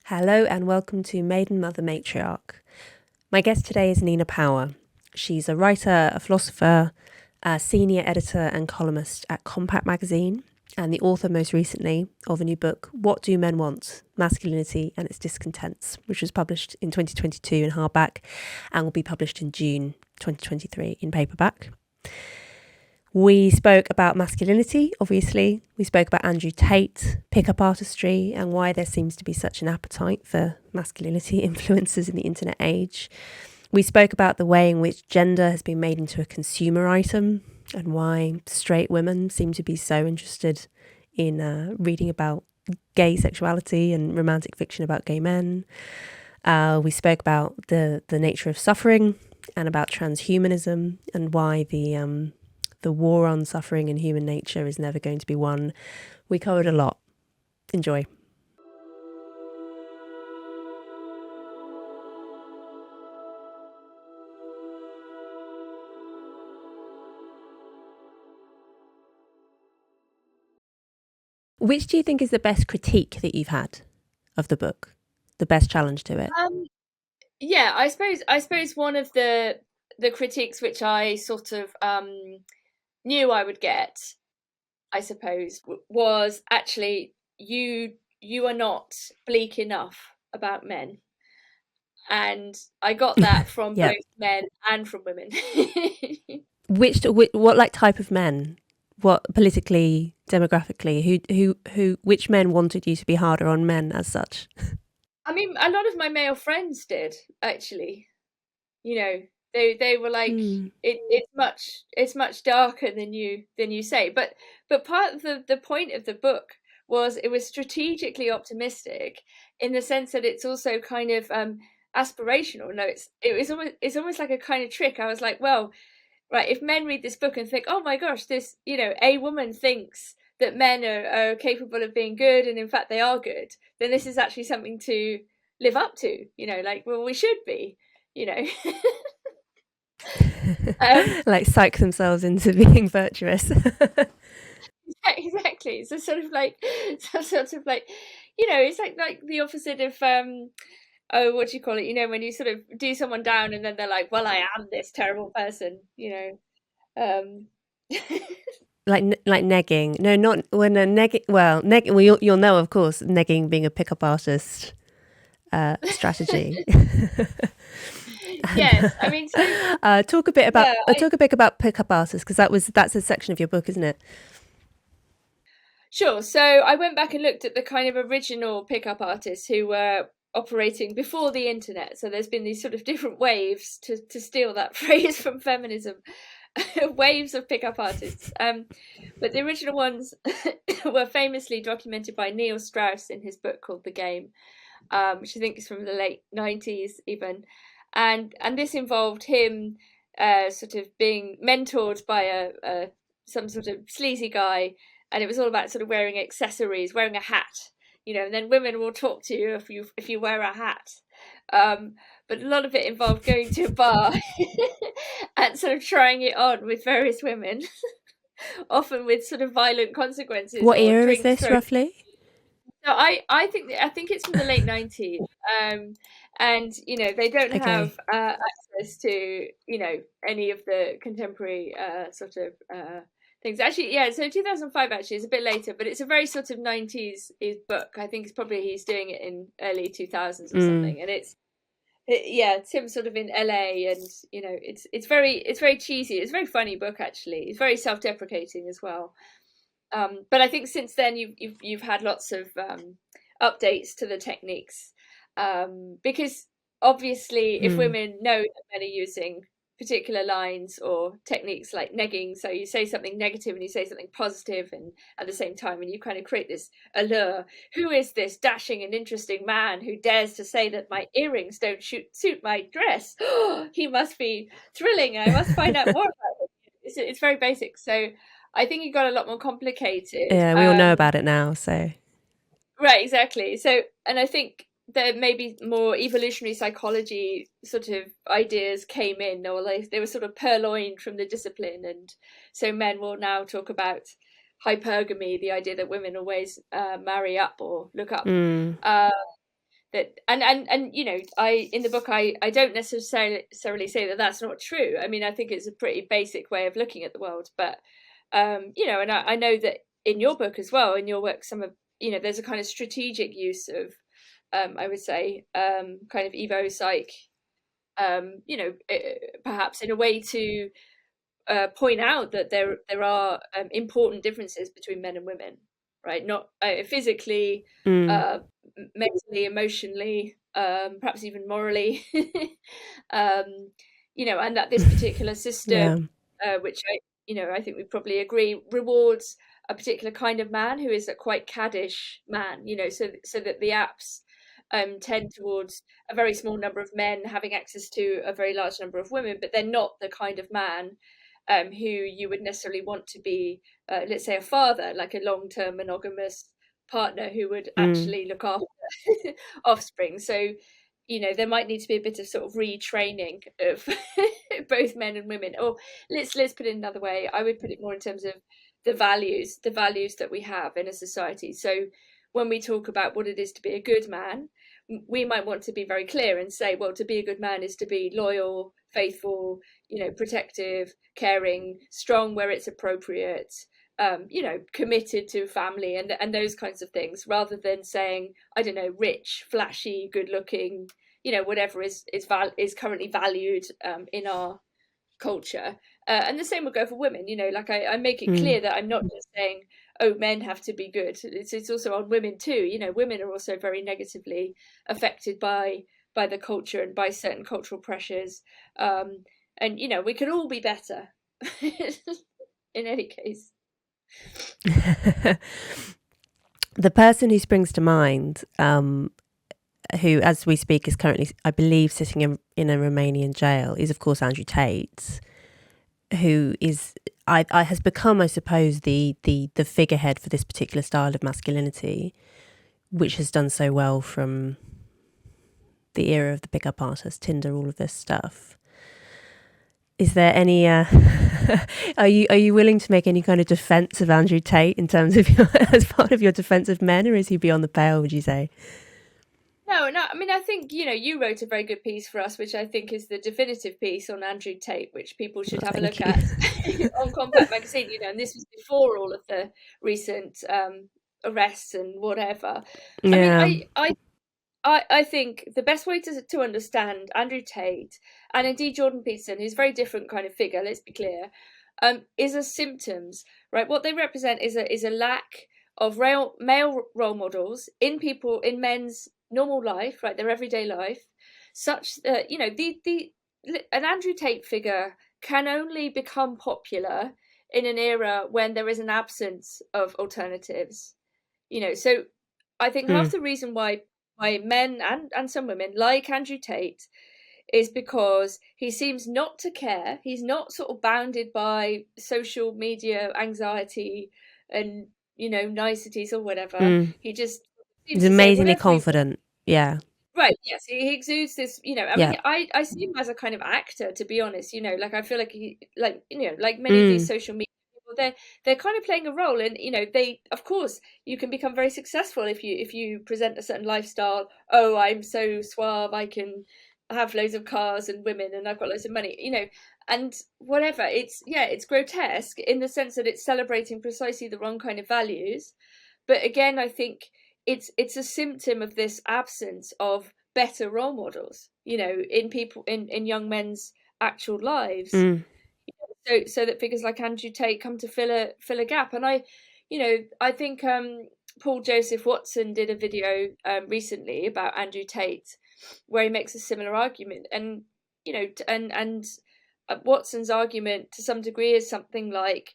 Hello and welcome to Maiden, Mother, Matriarch. My guest today is Nina Power. She's a writer, a philosopher, a senior editor and columnist at Compact magazine, and the author most recently of a new book, What Do Men Want? Masculinity and Its Discontents, which was published in 2022 in hardback and will be published in June 2023 in paperback. We spoke about masculinity, obviously. We spoke about Andrew Tate, pickup artistry, and why there seems to be such an appetite for masculinity influences in the internet age. We spoke about the way in which gender has been made into a consumer item and why straight women seem to be so interested in reading about gay sexuality and romantic fiction about gay men. We spoke about the nature of suffering and about transhumanism and why the war on suffering and human nature is never going to be won. We covered a lot. Enjoy. Which do you think is the best critique that you've had of the book? The best challenge to it? Yeah, I suppose one of the critiques which I sort of knew I would get, I suppose, was actually you are not bleak enough about men. And I got that from Yep. both men and from women. What like type of men? What politically, demographically? Which men wanted you to be harder on men as such? I mean, a lot of my male friends did, actually. You know, they were like, it's much darker than you say. But part of the point of the book was it was strategically optimistic in the sense that it's also kind of aspirational. No, it's almost like a kind of trick. I was like, well, right, if men read this book and think, oh my gosh, this, a woman thinks that men are capable of being good, and in fact they are good, then this is actually something to live up to, like, well, we should be, like psych themselves into being virtuous. Exactly. So sort of like it's like the opposite of what do you call it, when you sort of do someone down and then they're like, well, I am this terrible person. like negging. No, not when a negging. Well, negging. Well, you'll know, of course, negging being a pickup artist strategy. Yes, I mean, so talk a bit about pickup artists, because that's a section of your book, isn't it? Sure. So I went back and looked at the kind of original pickup artists who were operating before the internet. So there's been these sort of different waves, to steal that phrase from feminism, waves of pickup artists. But the original ones were famously documented by Neil Strauss in his book called The Game, which I think is from the late 90s even. And this involved him sort of being mentored by some sort of sleazy guy, and it was all about sort of wearing accessories, wearing a hat, and then women will talk to you if you wear a hat. But a lot of it involved going to a bar and sort of trying it on with various women, often with sort of violent consequences. What or era is drinks this thrown. roughly? So I think it's from the late 90s, and they don't have access to any of the contemporary sort of things. Actually, yeah. So 2005 actually is a bit later, but it's a very sort of 90s book. I think it's probably he's doing it in early 2000s or something, and it's him sort of in LA, and it's very cheesy. It's a very funny book actually. It's very self-deprecating as well. But I think since then you've had lots of updates to the techniques, because obviously if women know that men are using particular lines or techniques like negging, so you say something negative and you say something positive and at the same time, and you kind of create this allure. Who is this dashing and interesting man who dares to say that my earrings don't suit my dress? He must be thrilling. I must find out more about him. It's very basic. So I think it got a lot more complicated. Yeah, we all know about it now, so. Right, exactly. So, and I think there maybe more evolutionary psychology sort of ideas came in, or they were sort of purloined from the discipline, and so men will now talk about hypergamy, the idea that women always marry up or look up. that and you know, I in the book I don't necessarily say that that's not true. I mean, I think it's a pretty basic way of looking at the world, but you know, and I know that in your book as well, in your work, some of, you know, there's a kind of strategic use of I would say kind of evo psych, you know, perhaps in a way to point out that there are important differences between men and women, right? Not physically, mentally, emotionally, perhaps even morally, you know, and that this particular system, which you know, I think we probably agree, rewards a particular kind of man who is a quite caddish man, you know, so that the apps tend towards a very small number of men having access to a very large number of women, but they're not the kind of man who you would necessarily want to be, let's say, a father, like a long-term monogamous partner who would actually look after offspring. So, you know, there might need to be a bit of sort of retraining of both men and women. Or let's put it another way. I would put it more in terms of the values that we have in a society. So when we talk about what it is to be a good man, we might want to be very clear and say, well, to be a good man is to be loyal, faithful, you know, protective, caring, strong where it's appropriate, you know, committed to family and those kinds of things, rather than saying, I don't know, rich, flashy, good looking, you know, whatever is currently valued in our culture. And the same would go for women, you know, like I make it clear that I'm not just saying, oh, men have to be good. It's also on women too. You know, women are also very negatively affected by the culture and by certain cultural pressures. And, you know, we could all be better in any case. The person who springs to mind, who, as we speak, is currently, I believe, sitting in a Romanian jail, is, of course, Andrew Tate, who is, has become, I suppose, the figurehead for this particular style of masculinity, which has done so well from the era of the pickup artist, Tinder, all of this stuff. Is there any? Are you willing to make any kind of defence of Andrew Tate in terms of as part of your defence of men, or is he beyond the pale? Would you say? No. I mean, I think, you know, you wrote a very good piece for us, which I think is the definitive piece on Andrew Tate, which people should have a look at on Compact Magazine. You know, and this was before all of the recent arrests and whatever. Yeah. I mean, I think the best way to understand Andrew Tate, and indeed Jordan Peterson, who's a very different kind of figure, let's be clear, is as symptoms, right? What they represent is a lack of male role models in men's normal life, right, their everyday life, such that, you know, an Andrew Tate figure can only become popular in an era when there is an absence of alternatives. You know, so I think half the reason why men and some women like Andrew Tate is because he seems not to care. He's not sort of bounded by social media anxiety and, you know, niceties or whatever. He just seems He's to say amazingly whatever confident. Yeah. Right, yes, he exudes this, you know, I mean, I see him as a kind of actor, to be honest, you know, like I feel like he, like, you know, like many of these social media people, they're kind of playing a role, and, you know, they, of course, you can become very successful if you present a certain lifestyle. Oh, I'm so suave, I can have loads of cars and women, and I've got loads of money, you know, and whatever. It's grotesque in the sense that it's celebrating precisely the wrong kind of values. But again, I think it's a symptom of this absence of better role models, you know, in people in young men's actual lives. So that figures like Andrew Tate come to fill a gap. And I think Paul Joseph Watson did a video recently about Andrew Tate where he makes a similar argument, and you know, and Watson's argument to some degree is something like,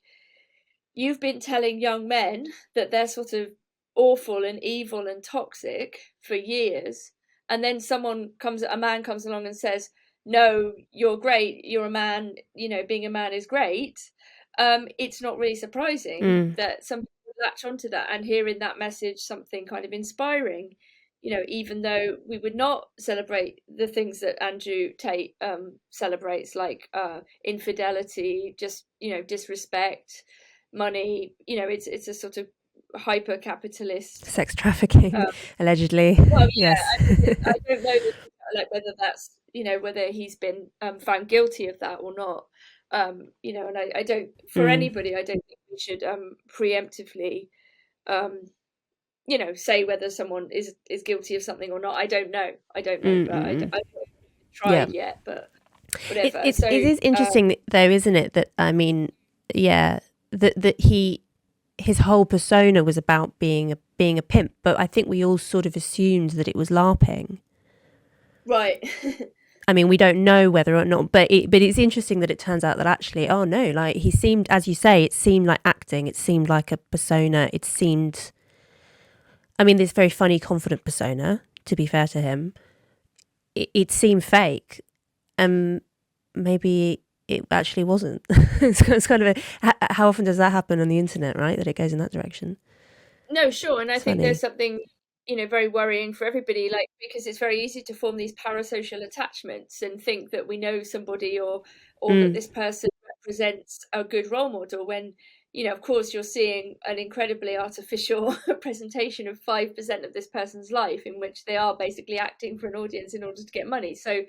you've been telling young men that they're sort of awful and evil and toxic for years, and then a man comes along and says, no, you're great, you're a man, you know, being a man is great. It's not really surprising that some people latch onto that and hear in that message something kind of inspiring, you know, even though we would not celebrate the things that Andrew Tate celebrates, like infidelity, just, you know, disrespect, money. You know, it's a sort of hyper capitalist sex trafficking, allegedly. well, Yes. I don't know like whether that's, whether he's been found guilty of that or not. And I don't, for anybody, I don't think we should preemptively say whether someone is guilty of something or not. I don't know. But I haven't tried yet, but whatever. It is interesting though, isn't it, that I mean, yeah, that his whole persona was about being a pimp, but I think we all sort of assumed that it was LARPing. Right. I mean, we don't know whether or not, but it's interesting that it turns out that actually, oh no, like he seemed, as you say, it seemed like acting, it seemed like a persona, it seemed, I mean, this very funny, confident persona, to be fair to him, it seemed fake. Maybe it actually wasn't. It's kind of how often does that happen on the internet, right? That it goes in that direction. No, sure. And I think funny. There's something, very worrying for everybody, like, because it's very easy to form these parasocial attachments and think that we know somebody or that this person represents a good role model when, of course, you're seeing an incredibly artificial presentation of 5% of this person's life in which they are basically acting for an audience in order to get money. So,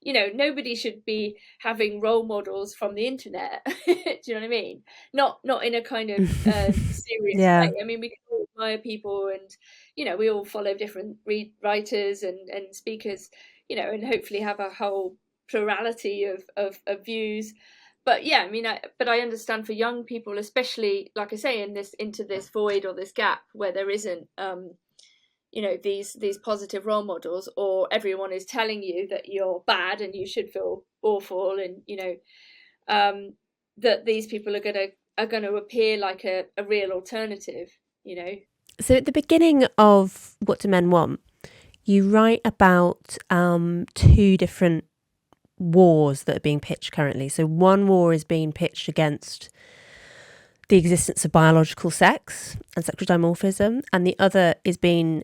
nobody should be having role models from the internet. Do you know what I mean? Not in a kind of serious way. I mean, we can all admire people, and we all follow different writers and speakers, and hopefully have a whole plurality of views. But yeah, I mean, I understand for young people, especially, like I say, into this void or this gap where there isn't these positive role models, or everyone is telling you that you're bad and you should feel awful, and that these people are going to appear like a real alternative. So at the beginning of What Do Men Want, you write about two different wars that are being pitched currently. So one war is being pitched against the existence of biological sex and sexual dimorphism, and the other is being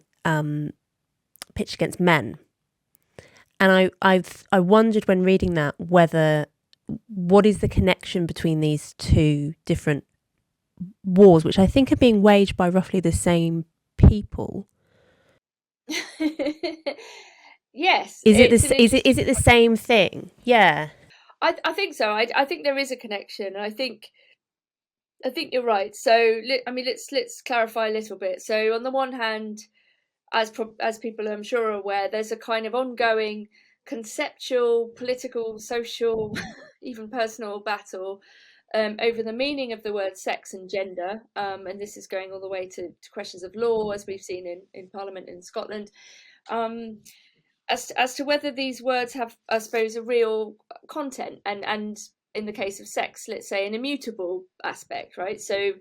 pitched against men. And I wondered when reading that what is the connection between these two different wars, which I think are being waged by roughly the same people. Yes. Is it the same thing? Yeah. I think so. I think there is a connection. I think you're right. So I mean, let's clarify a little bit. So on the one hand, as people I'm sure are aware, there's a kind of ongoing conceptual, political, social, even personal battle over the meaning of the word sex and gender, and this is going all the way to questions of law, as we've seen in Parliament in Scotland, as to whether these words have, I suppose, a real content, and in the case of sex, let's say, an immutable aspect, right? So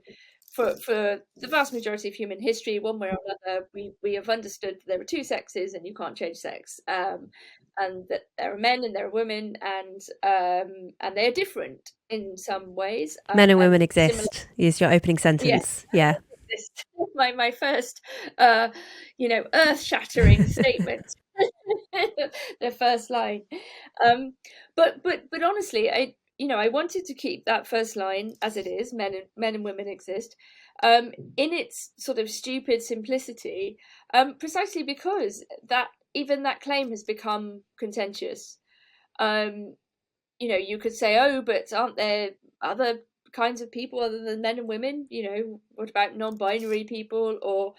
for the vast majority of human history, one way or another, we have understood there are two sexes and you can't change sex, and that there are men and there are women, and they are different in some ways. Men and women exist is your opening sentence. Yeah. My first, earth-shattering statement. The first line. But honestly, I wanted to keep that first line as it is, men and women exist, in its sort of stupid simplicity, precisely because even that claim has become contentious. You could say, oh, but aren't there other kinds of people other than men and women? What about non-binary people? Or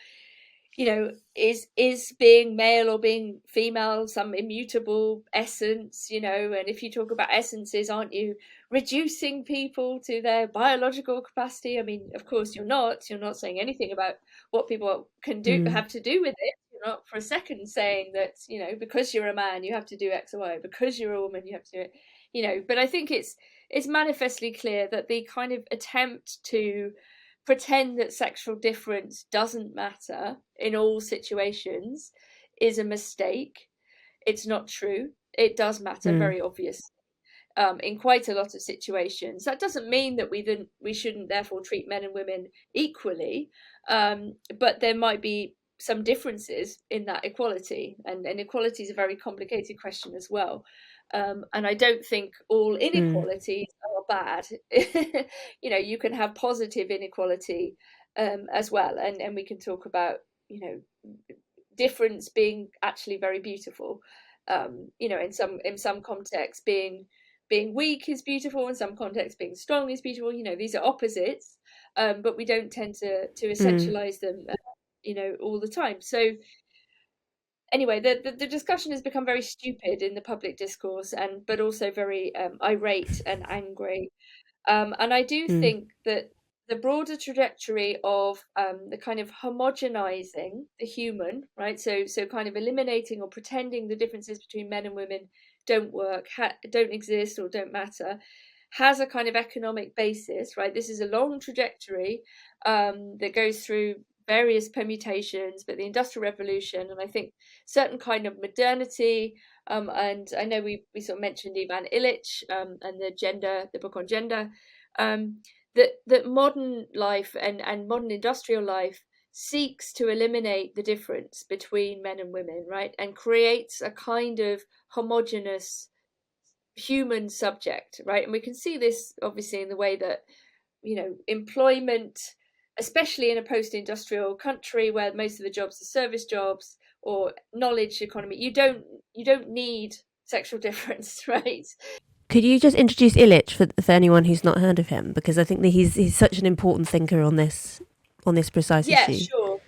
is being male or being female some immutable essence? And if you talk about essences, aren't you reducing people to their biological capacity? I mean, of course you're not saying anything about what people can do have to do with it. You're not for a second saying that because you're a man you have to do X or Y, because you're a woman you have to do it. But I think it's manifestly clear that the kind of attempt to pretend that sexual difference doesn't matter in all situations is a mistake. It's not true. It does matter, very obviously, in quite a lot of situations. That doesn't mean that we shouldn't therefore treat men and women equally, but there might be some differences in that equality, and equality is a very complicated question as well. And I don't think all inequalities are bad. You can have positive inequality as well, and we can talk about, you know, difference being actually very beautiful. You know, in some contexts, being weak is beautiful, in some contexts being strong is beautiful. You know, these are opposites, but we don't tend to essentialize them, you know, all the time. So anyway, the discussion has become very stupid in the public discourse, and but also very irate and angry. And I do think that the broader trajectory of the kind of homogenizing the human, right? So kind of eliminating or pretending the differences between men and women don't work, don't exist, or don't matter, has a kind of economic basis, right? This is a long trajectory that goes through various permutations, but the Industrial Revolution, and I think certain kind of modernity. And I know we sort of mentioned Ivan Illich and the book on gender. That modern life and modern industrial life seeks to eliminate the difference between men and women, right, and creates a kind of homogenous human subject, right? And we can see this obviously in the way that, you know, employment, especially in a post-industrial country where most of the jobs are service jobs or knowledge economy, you don't need sexual difference, right? Could you just introduce Illich for anyone who's not heard of him? Because I think that he's such an important thinker on this precise issue. Yeah, sure.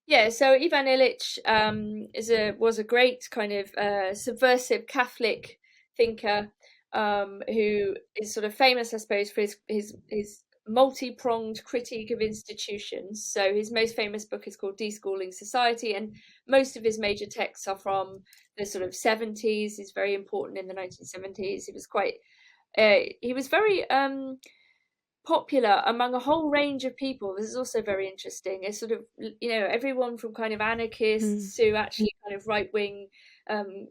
Yeah, so Ivan Illich was a great kind of subversive Catholic thinker who is sort of famous, I suppose, for his multi-pronged critique of institutions. So his most famous book is called Deschooling Society, and most of his major texts are from the sort of 70s. He's very important in the 1970s. He was very popular among a whole range of people. This is also very interesting. It's sort of, you know, everyone from kind of anarchists to actually kind of right-wing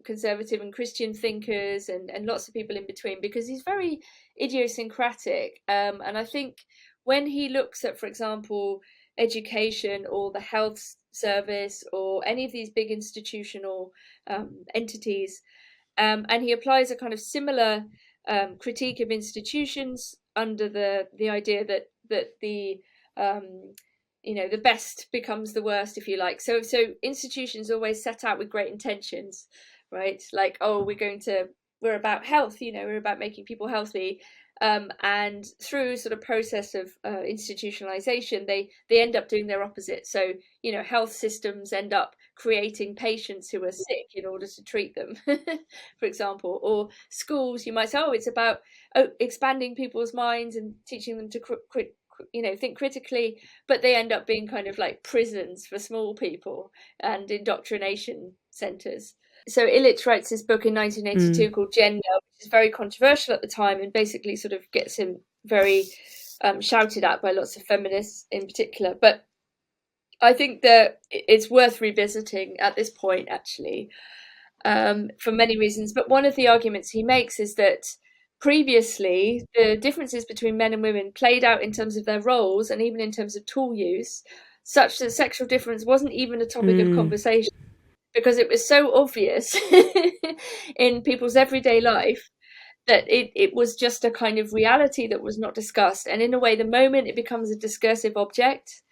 conservative and Christian thinkers, and lots of people in between, because he's very idiosyncratic. And I think when he looks at, for example, education or the health service or any of these big institutional entities, and he applies a kind of similar critique of institutions under the idea that the you know, the best becomes the worst, if you like. So institutions always set out with great intentions, right? Like, oh, we're about health, you know, we're about making people healthy. And through sort of process of institutionalization, they end up doing their opposite. So, you know, health systems end up creating patients who are sick in order to treat them, for example. Or schools, you might say, oh, it's about expanding people's minds and teaching them to think critically, but they end up being kind of like prisons for small people and indoctrination centers. So Illich writes this book in 1982 called Gender, which is very controversial at the time and basically sort of gets him very shouted at by lots of feminists in particular. But I think that it's worth revisiting at this point, actually, for many reasons. But one of the arguments he makes is that previously the differences between men and women played out in terms of their roles and even in terms of tool use, such that sexual difference wasn't even a topic of conversation, because it was so obvious in people's everyday life that it was just a kind of reality that was not discussed. And in a way, the moment it becomes a discursive object,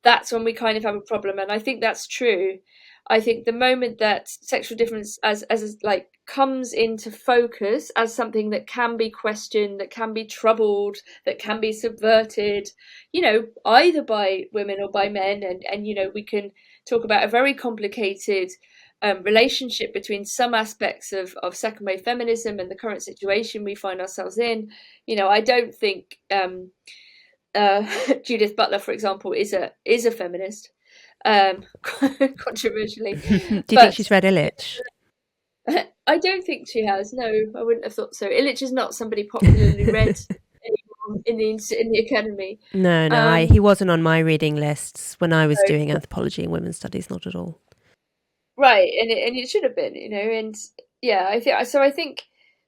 that's when we kind of have a problem. And I think that's true. I think the moment that sexual difference as like comes into focus as something that can be questioned, that can be troubled, that can be subverted, you know, either by women or by men, and you know, we can talk about a very complicated relationship between some aspects of second wave feminism and the current situation we find ourselves in. You know, I don't think Judith Butler, for example, is a feminist. Controversially. Do you think she's read Illich? I don't think she has. No, I wouldn't have thought so. Illich is not somebody popularly read anymore in the academy. No, he wasn't on my reading lists when I was doing anthropology and women's studies. Not at all. Right, and it should have been, you know, and yeah, I think.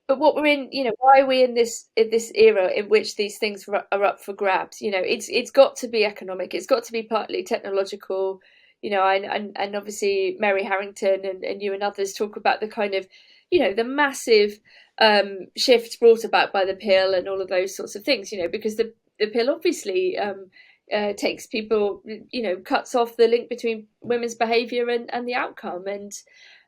But what we're in, you know, why are we in this era in which these things are up for grabs? You know, it's got to be economic. It's got to be partly technological. You know, and obviously Mary Harrington and you and others talk about the kind of, you know, the massive shift brought about by the pill and all of those sorts of things. You know, because the pill obviously takes people, cuts off the link between women's behaviour and the outcome, and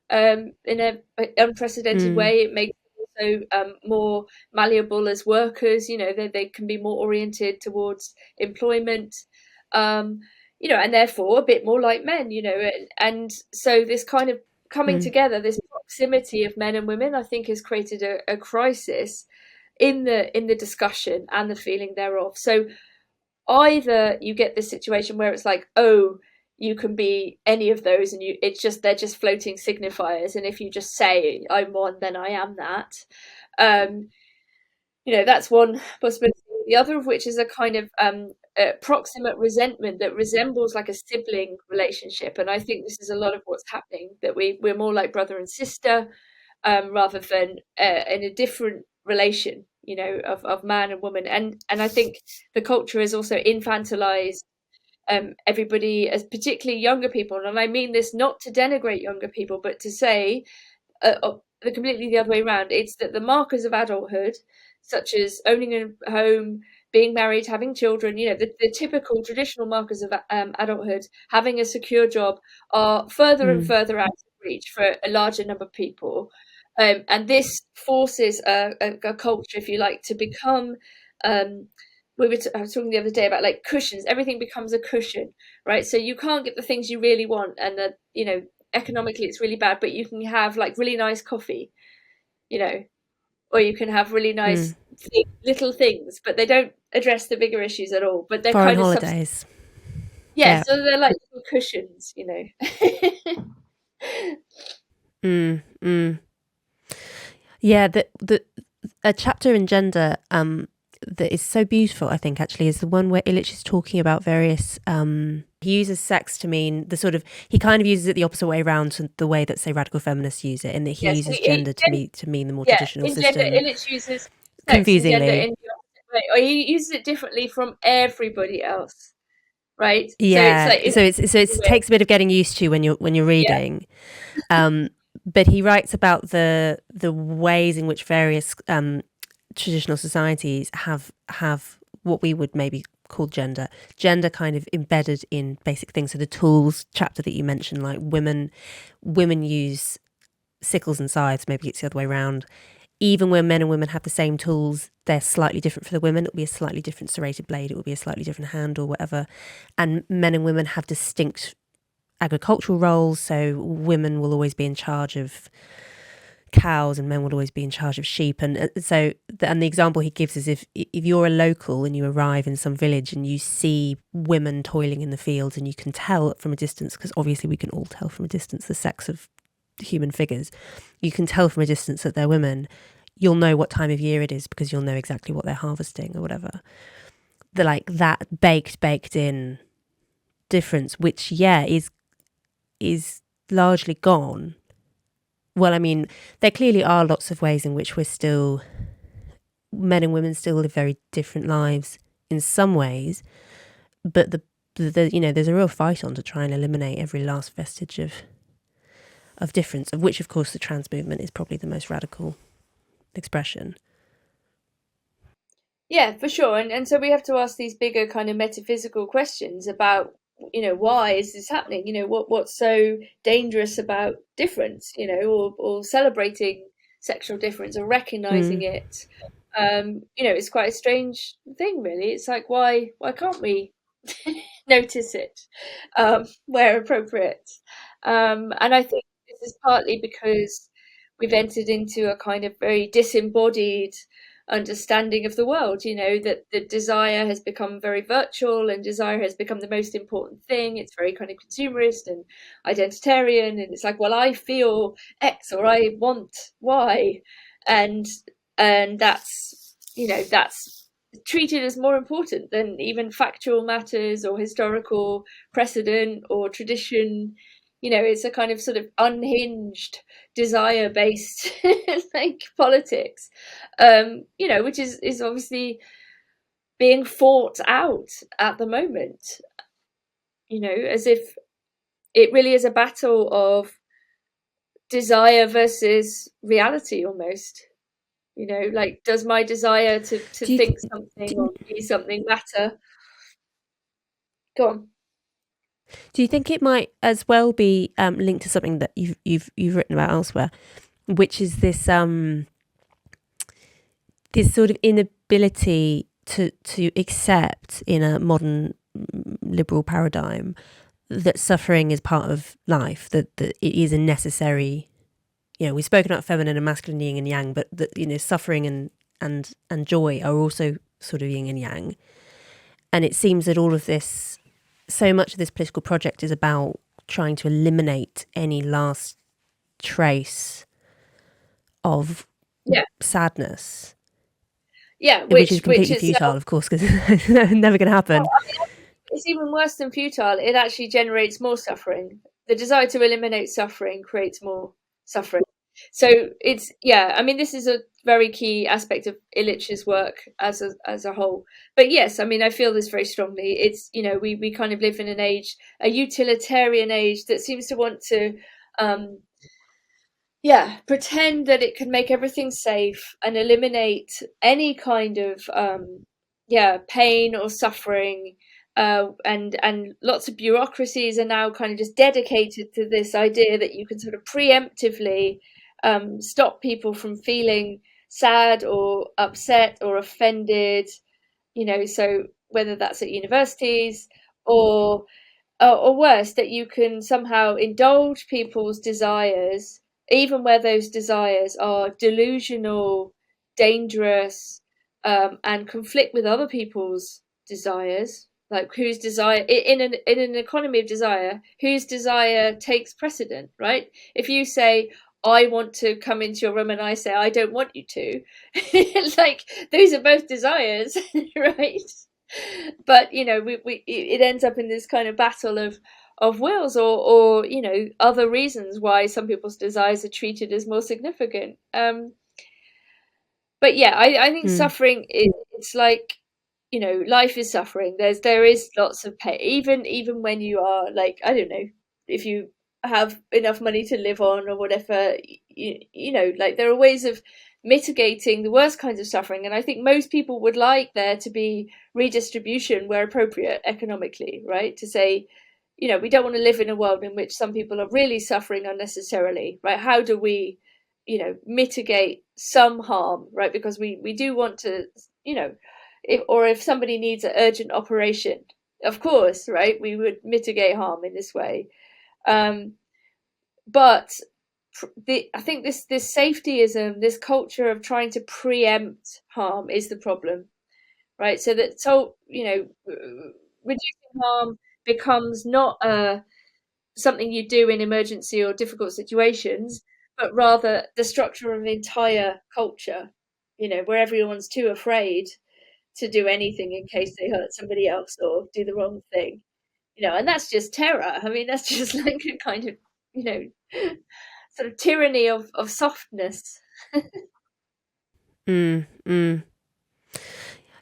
in an unprecedented way, it makes them also more malleable as workers. They can be more oriented towards employment, and therefore a bit more like men. And so this kind of coming together, this proximity of men and women, I think, has created a crisis in the discussion and the feeling thereof. So either you get this situation where it's like, oh, you can be any of those, and they're just floating signifiers, and if you just say I'm one, then I am that. That's one possibility. The other of which is a kind of proximate resentment that resembles like a sibling relationship, and I think this is a lot of what's happening, that we're more like brother and sister, rather than in a different relation, of man and woman. And I think the culture has also infantilized everybody, as particularly younger people. And I mean this not to denigrate younger people, but to say completely the other way around. It's that the markers of adulthood, such as owning a home, being married, having children, the typical traditional markers of adulthood, having a secure job, are further and further out of reach for a larger number of people. And this forces a culture, if you like, to become I was talking the other day about like cushions. Everything becomes a cushion, right? So you can't get the things you really want, and that economically it's really bad, but you can have like really nice coffee, or you can have really nice little things, but they don't address the bigger issues at all. But they're foreign kind of holidays. so they're like little cushions, Yeah, a chapter in gender that is so beautiful, I think, actually, is the one where Illich is talking about various he uses sex to mean he kind of uses it the opposite way around to the way that, say, radical feminists use it, in that he uses gender to mean the more traditional system. Gender, Illich uses confusingly in the opposite way, or he uses it differently from everybody else, right? Yeah, so it takes a bit of getting used to when you're reading. But he writes about the ways in which various traditional societies have what we would maybe call gender kind of embedded in basic things. So the tools chapter that you mentioned, like women use sickles and scythes, maybe it's the other way around. Even when men and women have the same tools, they're slightly different for the women. It'll be a slightly different serrated blade, it will be a slightly different handle, whatever. And men and women have distinct agricultural roles, so women will always be in charge of cows and men will always be in charge of sheep. And so the example he gives is if you're a local and you arrive in some village and you see women toiling in the fields, and you can tell from a distance, because obviously we can all tell from a distance the sex of human figures, you can tell from a distance that they're women, you'll know what time of year it is because you'll know exactly what they're harvesting or whatever. That baked in difference, which is largely gone. Well, I mean, there clearly are lots of ways in which men and women still live very different lives in some ways, but there's a real fight on to try and eliminate every last vestige of difference, of which, of course, the trans movement is probably the most radical expression. Yeah, for sure. And so we have to ask these bigger kind of metaphysical questions about, why is this happening? What's so dangerous about difference, or celebrating sexual difference or recognizing it. It's quite a strange thing, really. It's like, why can't we notice it where appropriate? And I think this is partly because we've entered into a kind of very disembodied understanding of the world, that the desire has become very virtual, and desire has become the most important thing. It's very kind of consumerist and identitarian, and it's like, well, I feel X or I want Y, and that's treated as more important than even factual matters or historical precedent or tradition. It's a kind of sort of unhinged desire based like politics, which is obviously being fought out at the moment, as if it really is a battle of desire versus reality almost. Does my desire to think something or be something matter? Go on. Do you think it might as well be linked to something that you've written about elsewhere, which is this this sort of inability to accept in a modern liberal paradigm that suffering is part of life, that it is a necessary. We've spoken about feminine and masculine, yin and yang, but that suffering and joy are also sort of yin and yang. And it seems that all of this, so much of this political project is about trying to eliminate any last trace of sadness. Yeah, which is completely which futile, of course, because it's never going to happen. Well, I mean, it's even worse than futile. It actually generates more suffering. The desire to eliminate suffering creates more suffering. So it's, I mean, this is a very key aspect of Illich's work as a whole. But yes, I mean, I feel this very strongly. It's, we kind of live in an age, a utilitarian age, that seems to want to pretend that it can make everything safe and eliminate any kind of pain or suffering, and lots of bureaucracies are now kind of just dedicated to this idea that you can sort of preemptively stop people from feeling sad or upset or offended, so whether that's at universities or worse, that you can somehow indulge people's desires, even where those desires are delusional, dangerous, and conflict with other people's desires. Like, whose desire in an economy of desire, whose desire takes precedent, right? If you say, I want to come into your room, and I say, I don't want you to, like, those are both desires, right? But it ends up in this kind of battle of wills, or other reasons why some people's desires are treated as more significant. But I think suffering it's like, life is suffering. There is lots of pain, even when you are, like, I don't know, if you have enough money to live on or whatever, like, there are ways of mitigating the worst kinds of suffering. And I think most people would like there to be redistribution where appropriate economically, right? To say, we don't want to live in a world in which some people are really suffering unnecessarily, right? How do we, mitigate some harm, right? Because we do want to, if somebody needs an urgent operation, of course, right, we would mitigate harm in this way. But I think this safetyism, this culture of trying to preempt harm, is the problem, right? So reducing harm becomes not something you do in emergency or difficult situations, but rather the structure of an entire culture, where everyone's too afraid to do anything in case they hurt somebody else or do the wrong thing, and that's just terror. I mean, that's just like a kind of, sort of tyranny of softness.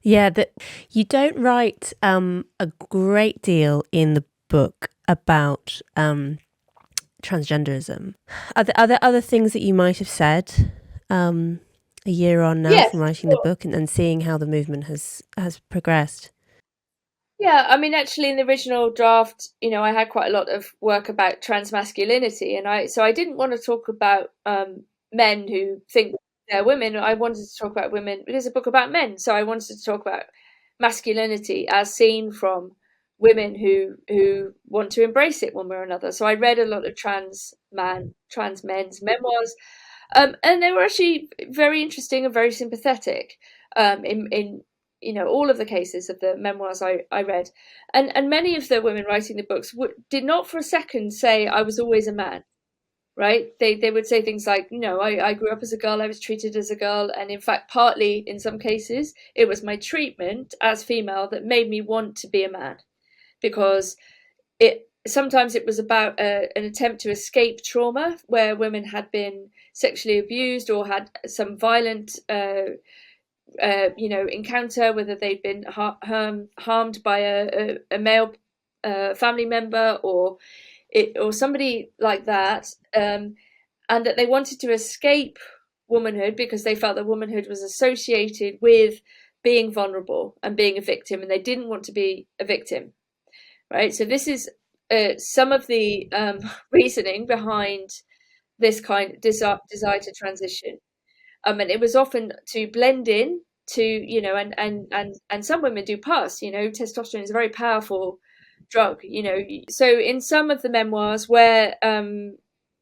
Yeah, that you don't write a great deal in the book about transgenderism. Are there other things that you might have said a year on now from writing the book and seeing how the movement has progressed? Yeah, I mean, actually, in the original draft, I had quite a lot of work about transmasculinity, and I didn't want to talk about men who think they're women. I wanted to talk about women. It is a book about men, so I wanted to talk about masculinity as seen from women who want to embrace it one way or another. So I read a lot of trans men's memoirs, and they were actually very interesting and very sympathetic, in all of the cases of the memoirs I read, and many of the women writing the books did not for a second say I was always a man, right? They would say things like, I grew up as a girl, I was treated as a girl, and in fact, partly in some cases, it was my treatment as female that made me want to be a man, because sometimes it was about an attempt to escape trauma where women had been sexually abused or had some violent encounter, whether they'd been harmed by a male family member or somebody like that, and that they wanted to escape womanhood because they felt that womanhood was associated with being vulnerable and being a victim, and they didn't want to be a victim, right? So this is some of the reasoning behind this kind of desire to transition. And it was often to blend in to, you know, and some women do pass, you know, testosterone is a very powerful drug, you know. So in some of the memoirs where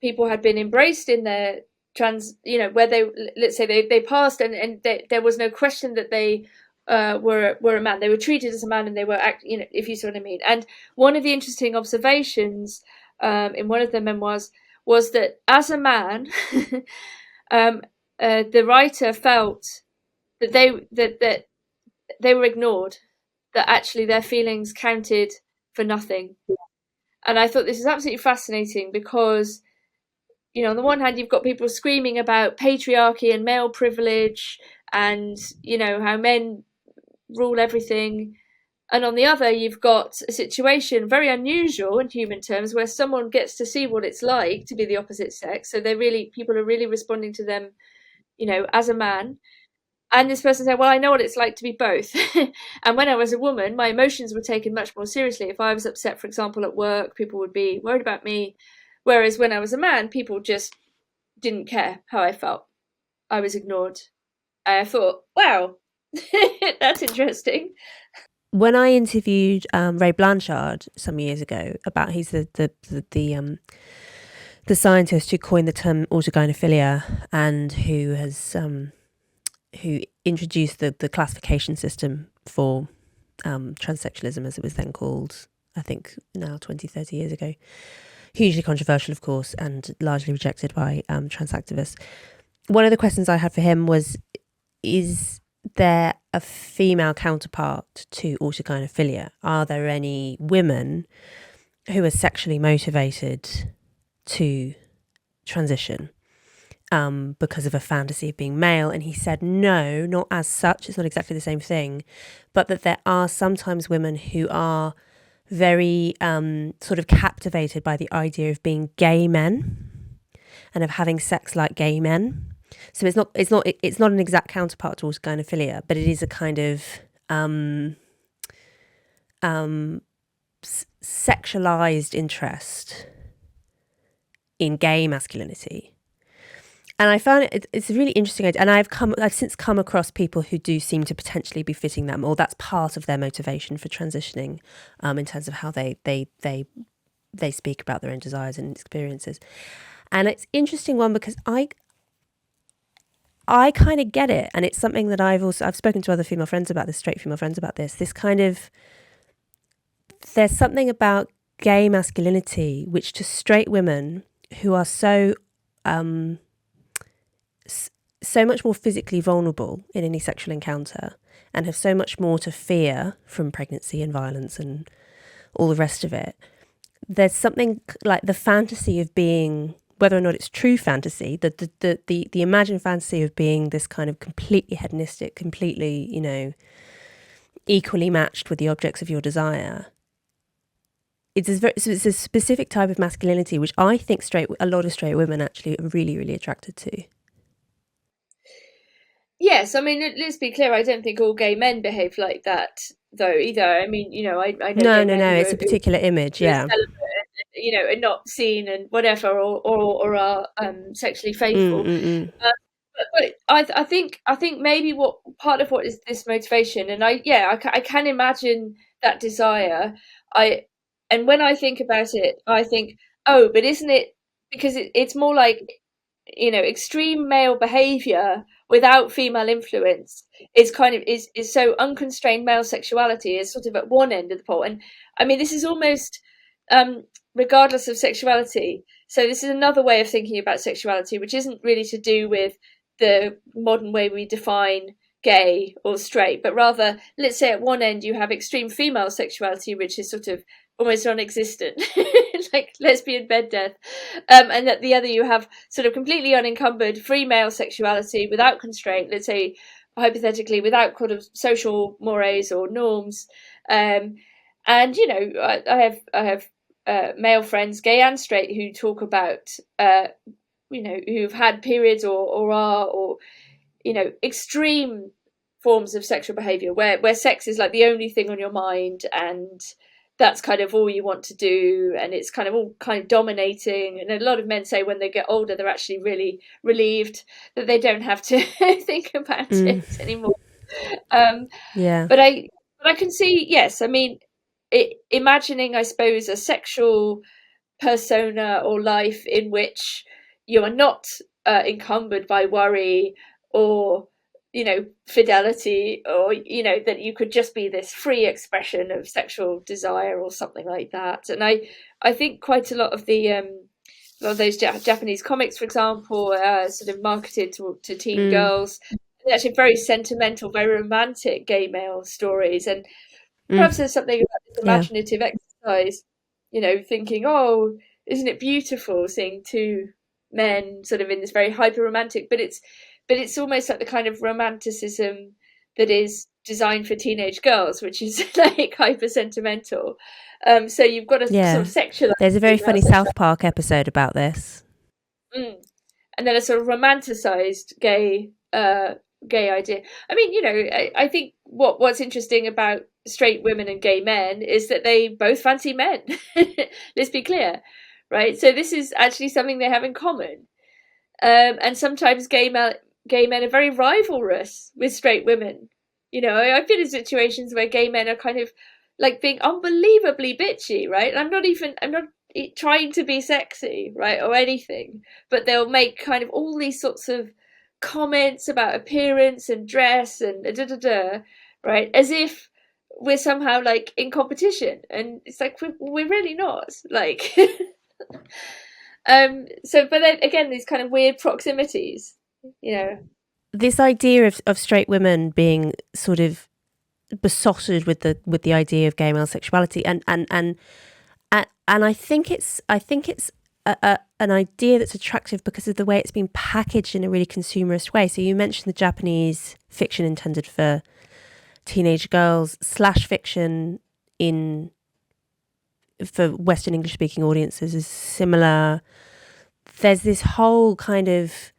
people had been embraced in their trans, you know, where they, let's say they passed and there was no question that they were a man, they were treated as a man and they were you know, if you see what I mean. And one of the interesting observations in one of their memoirs was that as a man the writer felt that they were ignored, that actually their feelings counted for nothing. And I thought this is absolutely fascinating because, you know, on the one hand, you've got people screaming about patriarchy and male privilege and, you know, how men rule everything. And on the other, you've got a situation very unusual in human terms where someone gets to see what it's like to be the opposite sex. So people are really responding to them, you know, as a man. And this person said, well, I know what it's like to be both. And when I was a woman, my emotions were taken much more seriously. If I was upset, for example, at work, people would be worried about me. Whereas when I was a man, people just didn't care how I felt. I was ignored. I thought, wow, that's interesting. When I interviewed Ray Blanchard some years ago about he's the scientist who coined the term autogynephilia and who has who introduced the classification system for transsexualism, as it was then called, I think now 20, 30 years ago. Hugely controversial, of course, and largely rejected by trans activists. One of the questions I had for him was, is there a female counterpart to autogynephilia? Are there any women who are sexually motivated to transition because of a fantasy of being male? And he said no, not as such. It's not exactly the same thing, but that there are sometimes women who are very sort of captivated by the idea of being gay men and of having sex like gay men. So it's not an exact counterpart to autogynephilia, but it is a kind of sexualized interest in gay masculinity. And I found it's a really interesting idea. And I've since come across people who do seem to potentially be fitting that, or that's part of their motivation for transitioning, in terms of how they speak about their own desires and experiences. And it's interesting one because I kind of get it, and it's something that I've spoken to other female friends about this, straight female friends about this. This kind of, there's something about gay masculinity which to straight women who are so much more physically vulnerable in any sexual encounter and have so much more to fear from pregnancy and violence and all the rest of it. There's something like the fantasy of being, whether or not it's true fantasy, the imagined fantasy of being this kind of completely hedonistic, completely, you know, equally matched with the objects of your desire. It's a specific type of masculinity which I think a lot of straight women actually are really, really attracted to. Yes, I mean, let's be clear. I don't think all gay men behave like that, though. Either. I mean, you know, I know. No. It's a particular image, yeah. You know, and not seen and whatever, or are sexually faithful. But I think maybe what part of what is this motivation, and I can imagine that desire. And when I think about it, I think, oh, but isn't it because it's more like, you know, extreme male behavior without female influence is kind of is so unconstrained male sexuality is sort of at one end of the pole. And I mean, this is almost regardless of sexuality. So this is another way of thinking about sexuality, which isn't really to do with the modern way we define gay or straight, but rather, let's say at one end you have extreme female sexuality, which is sort of almost non-existent, like lesbian bed death, and at the other you have sort of completely unencumbered free male sexuality without constraint, let's say hypothetically without kind of social mores or norms. And you know, I have male friends, gay and straight, who talk about you know, who've had periods or you know, extreme forms of sexual behavior where sex is like the only thing on your mind, and that's kind of all you want to do, and it's kind of all kind of dominating. And a lot of men say when they get older, they're actually really relieved that they don't have to think about it anymore. But I can see, yes, I mean, imagining, I suppose, a sexual persona or life in which you are not encumbered by worry or, you know, fidelity, or, you know, that you could just be this free expression of sexual desire or something like that. And I think quite a lot of those Japanese comics, for example, sort of marketed to teen girls. They're actually very sentimental, very romantic gay male stories. And perhaps there's something about this imaginative exercise, you know, thinking, oh, isn't it beautiful seeing two men sort of in this very hyper romantic, but it's almost like the kind of romanticism that is designed for teenage girls, which is like hyper sentimental. So you've got to sort of sexualize. There's a very funny South Park episode about this. And then a sort of romanticized gay idea. I mean, you know, I think what's interesting about straight women and gay men is that they both fancy men. Let's be clear, right? So this is actually something they have in common. And sometimes gay men are very rivalrous with straight women. You know, I've been in situations where gay men are kind of like being unbelievably bitchy, right? And I'm not trying to be sexy, right, or anything, but they'll make kind of all these sorts of comments about appearance and dress and right, as if we're somehow like in competition, and it's like we're really not, like. So, but then again, these kind of weird proximities, you know. This idea of straight women being sort of besotted with the idea of gay male sexuality, and I think it's an idea that's attractive because of the way it's been packaged in a really consumerist way. So you mentioned the Japanese fiction intended for teenage girls / fiction for Western English speaking audiences is similar. There's this whole kind of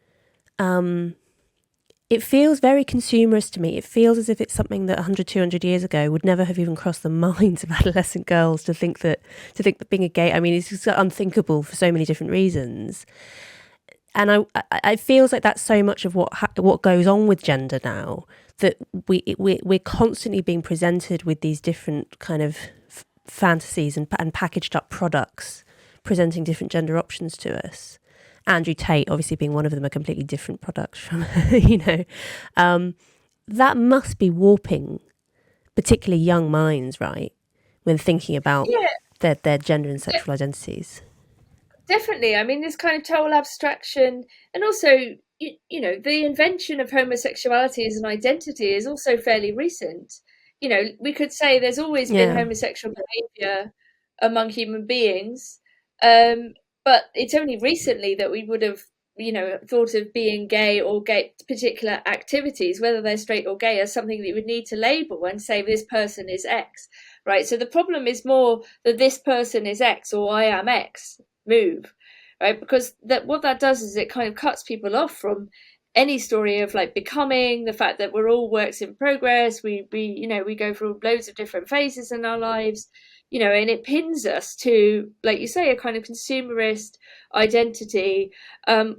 it feels very consumerist to me. It feels as if it's something that 100, 200 years ago would never have even crossed the minds of adolescent girls to think that being a gay, I mean, it's just unthinkable for so many different reasons. And I feels like that's so much of what goes on with gender now, that we're constantly being presented with these different kind of fantasies and packaged up products presenting different gender options to us. Andrew Tate obviously being one of them, a completely different product from, you know, that must be warping particularly young minds, right, when thinking about their gender and sexual identities. Definitely. I mean, this kind of total abstraction, and also, you know, the invention of homosexuality as an identity is also fairly recent. You know, we could say there's always been homosexual behavior among human beings, but it's only recently that we would have, you know, thought of being gay or gay particular activities, whether they're straight or gay, as something that you would need to label and say this person is X, right? So the problem is more that this person is X or I am X move, right? Because what that does is it kind of cuts people off from any story of like becoming, the fact that we're all works in progress. We you know, we go through loads of different phases in our lives, you know, and it pins us to, like you say, a kind of consumerist identity,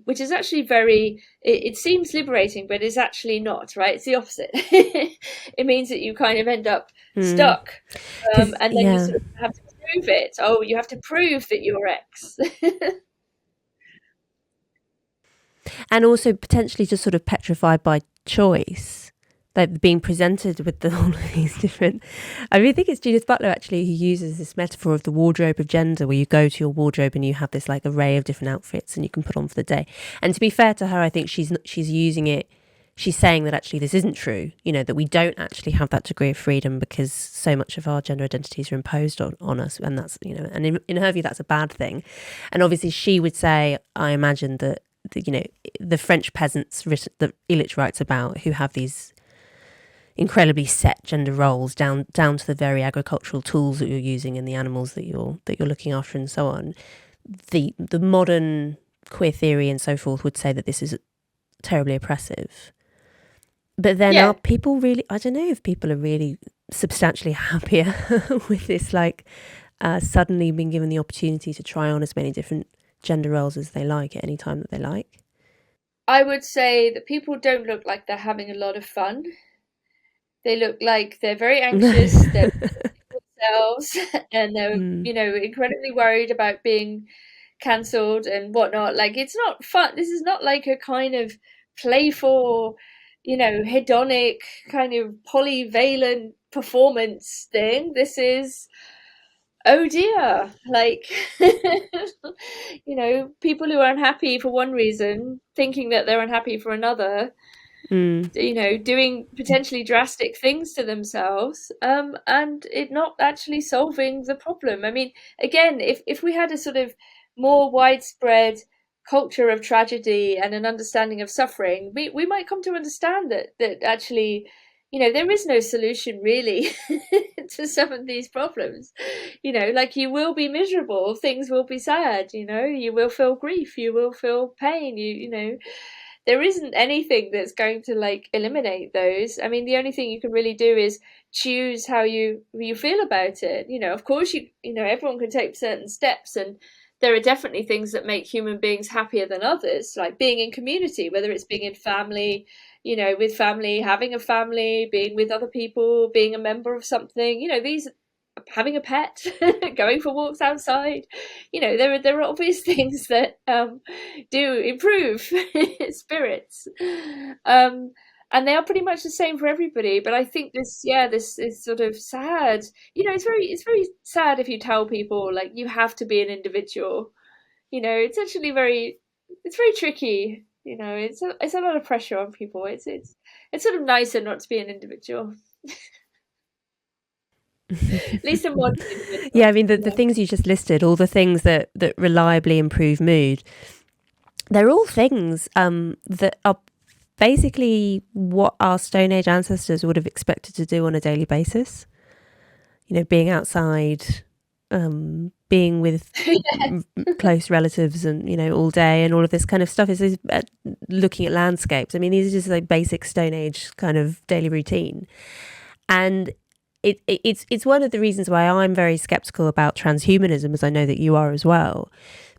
which is actually it seems liberating, but it's actually not, right? It's the opposite. It means that you kind of end up stuck, and then you sort of have to prove it. Oh, you have to prove that you're X. And also potentially just sort of petrified by choice, like being presented with all of these different. I really think it's Judith Butler actually who uses this metaphor of the wardrobe of gender, where you go to your wardrobe and you have this like array of different outfits and you can put on for the day. And to be fair to her, I think she's using it. She's saying that actually this isn't true, you know, that we don't actually have that degree of freedom because so much of our gender identities are imposed on us. And that's, you know, and in her view, that's a bad thing. And obviously she would say, I imagine that, you know, the French peasants that Illich writes about, who have these incredibly set gender roles down to the very agricultural tools that you're using and the animals that you're looking after and so on. The modern queer theory and so forth would say that this is terribly oppressive. But then are people really, I don't know if people are really substantially happier with this, like, suddenly being given the opportunity to try on as many different gender roles as they like at any time that they like? I would say that people don't look like they're having a lot of fun. They look like they're very anxious, they're themselves, and they're, Mm, incredibly worried about being cancelled and whatnot. Like, it's not fun. This is not like a kind of playful, hedonic kind of polyvalent performance thing. This is, oh dear, like, people who are unhappy for one reason, thinking that they're unhappy for another, mm, doing potentially drastic things to themselves, and it not actually solving the problem. I mean, again, if we had a sort of more widespread culture of tragedy and an understanding of suffering, we might come to understand that actually, there is no solution really to some of these problems. Like, you will be miserable, things will be sad, you will feel grief, you will feel pain, there isn't anything that's going to like eliminate those. I mean, the only thing you can really do is choose how you feel about it. Of course, everyone can take certain steps, and there are definitely things that make human beings happier than others, like being in community, whether it's being in family, with family, having a family, being with other people, being a member of something. These, having a pet, going for walks outside. There are obvious things that do improve spirits, and they are pretty much the same for everybody. But I think this is sort of sad. It's very sad if you tell people like you have to be an individual. It's actually it's very tricky. It's a lot of pressure on people. It's sort of nicer not to be an individual. At least a modern yeah, individual. I mean, the things you just listed, all the things that reliably improve mood, they're all things that are basically what our Stone Age ancestors would have expected to do on a daily basis. Being outside, being with close relatives, and all day, and all of this kind of stuff is looking at landscapes. I mean, these are just like basic Stone Age kind of daily routine, and it's one of the reasons why I'm very skeptical about transhumanism, as I know that you are as well,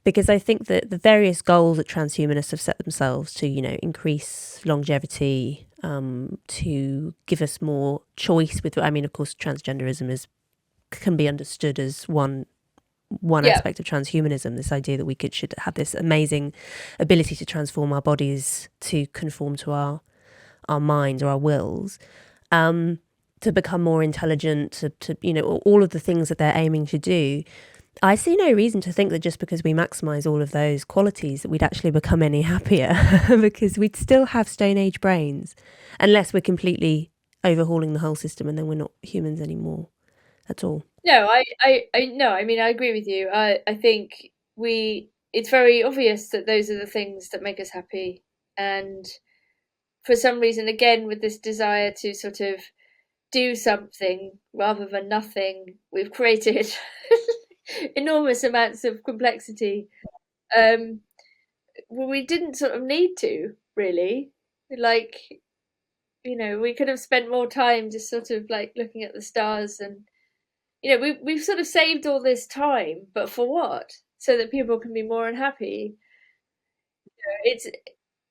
because I think that the various goals that transhumanists have set themselves to, increase longevity, to give us more choice with, I mean, of course, transgenderism can be understood as one Yeah. aspect of transhumanism, this idea that we should have this amazing ability to transform our bodies to conform to our minds or our wills, to become more intelligent, to all of the things that they're aiming to do. I see no reason to think that just because we maximize all of those qualities that we'd actually become any happier, because we'd still have Stone Age brains, unless we're completely overhauling the whole system and then we're not humans anymore at all. No, no, I mean, I agree with you. I think it's very obvious that those are the things that make us happy. And for some reason, again, with this desire to sort of do something rather than nothing, we've created enormous amounts of complexity. Um, well, we didn't sort of need to, really. Like, we could have spent more time just sort of like looking at the stars, and we've sort of saved all this time, but for what? So that people can be more unhappy. It's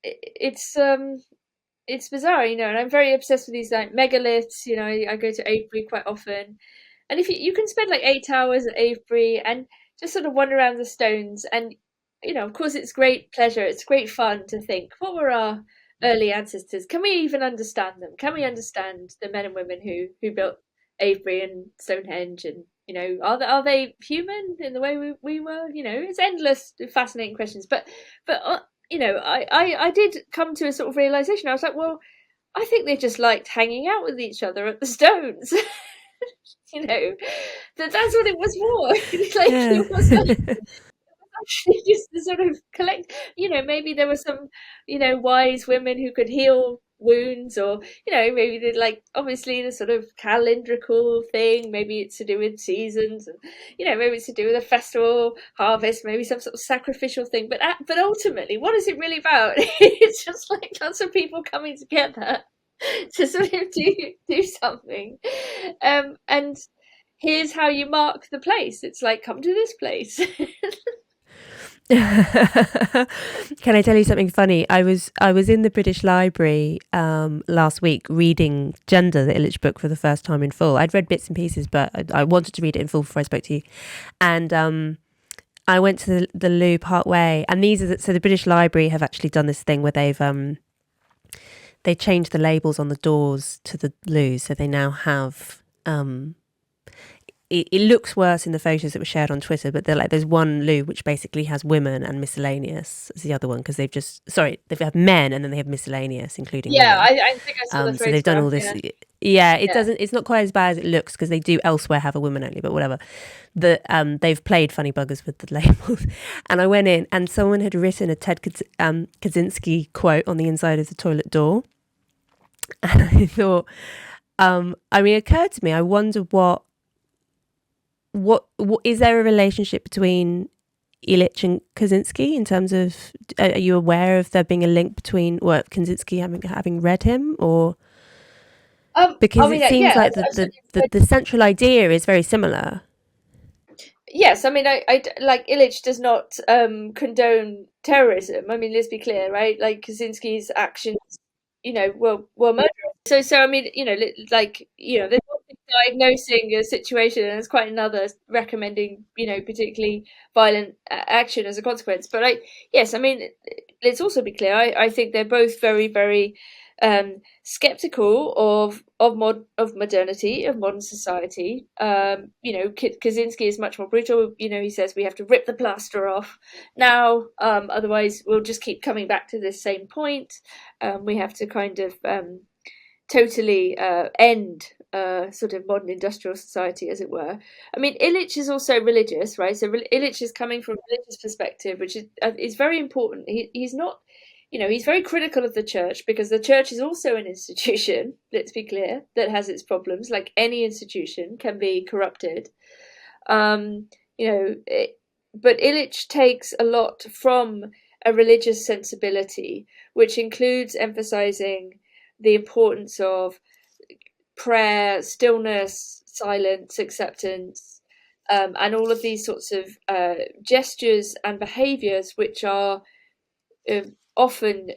it's it's bizarre, and I'm very obsessed with these like megaliths. I go to Avebury quite often, and if you can spend like 8 hours at Avebury and just sort of wander around the stones, and of course, it's great pleasure, it's great fun to think, what were our early ancestors? Can we even understand them? Can we understand the men and women who built Avebury and Stonehenge? And are they human in the way we were? It's endless, fascinating questions. But I did come to a sort of realization. I was like, well, I think they just liked hanging out with each other at the stones. That's what it was for. Like, Yeah. it was like just to sort of collect, maybe there were some, wise women who could heal wounds, or, maybe they like, obviously, the sort of calendrical thing, maybe it's to do with seasons, and, maybe it's to do with a festival harvest, maybe some sort of sacrificial thing. But ultimately, what is it really about? It's just like lots of people coming together to sort of do something. And here's how you mark the place. It's like, come to this place. Can I tell you something funny? I was in the British Library last week reading Gender, the Illich book, for the first time in full. I'd read bits and pieces, but I wanted to read it in full before I spoke to you. And I went to the loo part way, and so the British Library have actually done this thing where they changed the labels on the doors to the loo, so they now have it looks worse in the photos that were shared on Twitter, but there's one loo which basically has women and miscellaneous as the other one, because they have men and then they have miscellaneous, including Yeah, women. I think I saw the So they've done all photograph. this. Yeah, Yeah, yeah. it's not quite as bad as it looks, because they do elsewhere have a women only, but whatever. They've played funny buggers with the labels, and I went in and someone had written a Ted Kaczynski quote on the inside of the toilet door, and I thought, it occurred to me, I wonder what is there a relationship between Illich and Kaczynski in terms of, are you aware of there being a link between Kaczynski having read him, or because I it mean, seems yeah, like I've certainly the central idea is very similar. yes, I mean, like Illich does not condone terrorism. I mean, let's be clear, right? Like Kaczynski's actions, were murderous. So I mean, like there's one thing diagnosing a situation, and there's quite another recommending, particularly violent action as a consequence. But yes, I mean, let's also be clear. I think they're both very, very skeptical of modernity, of modern society. Kaczynski is much more brutal. He says we have to rip the plaster off now, otherwise we'll just keep coming back to this same point. We have to kind of totally end sort of modern industrial society, as it were. I mean, Illich is also religious, right? So Illich is coming from a religious perspective, which is very important. He's not, he's very critical of the church, because the church is also an institution, let's be clear, that has its problems. Like any institution can be corrupted. Um, you know, it, but Illich takes a lot from a religious sensibility, which includes emphasizing the importance of prayer, stillness, silence, acceptance, and all of these sorts of gestures and behaviors, which are often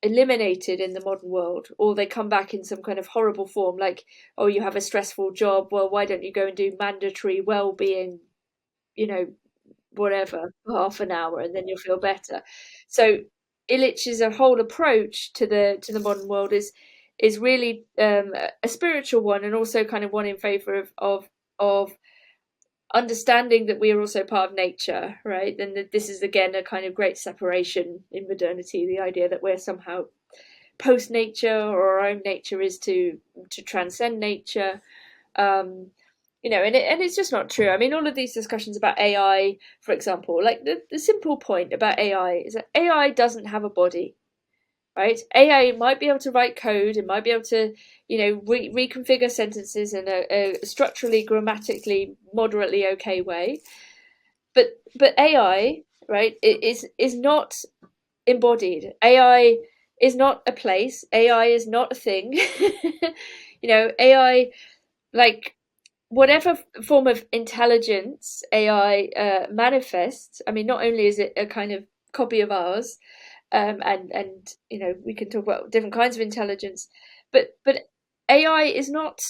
eliminated in the modern world, or they come back in some kind of horrible form, like, oh, you have a stressful job, well, why don't you go and do mandatory well-being, you know whatever, for half an hour, and then you'll feel better. So Illich's whole approach to the modern world is really a spiritual one, and also kind of one in favor of understanding that we are also part of nature, right? And that this is again a kind of great separation in modernity, the idea that we're somehow post nature, or our own nature is to transcend nature. um and it's just not true. I mean, all of these discussions about AI, for example, like the simple point about AI is that AI doesn't have a body, right? AI might be able to write code, it might be able to, reconfigure sentences in a structurally, grammatically, moderately okay way, but AI, right, is not embodied. AI is not a place. AI is not a thing. AI, like, whatever form of intelligence AI manifests. I mean, not only is it a kind of copy of ours, and we can talk about different kinds of intelligence, but AI is not,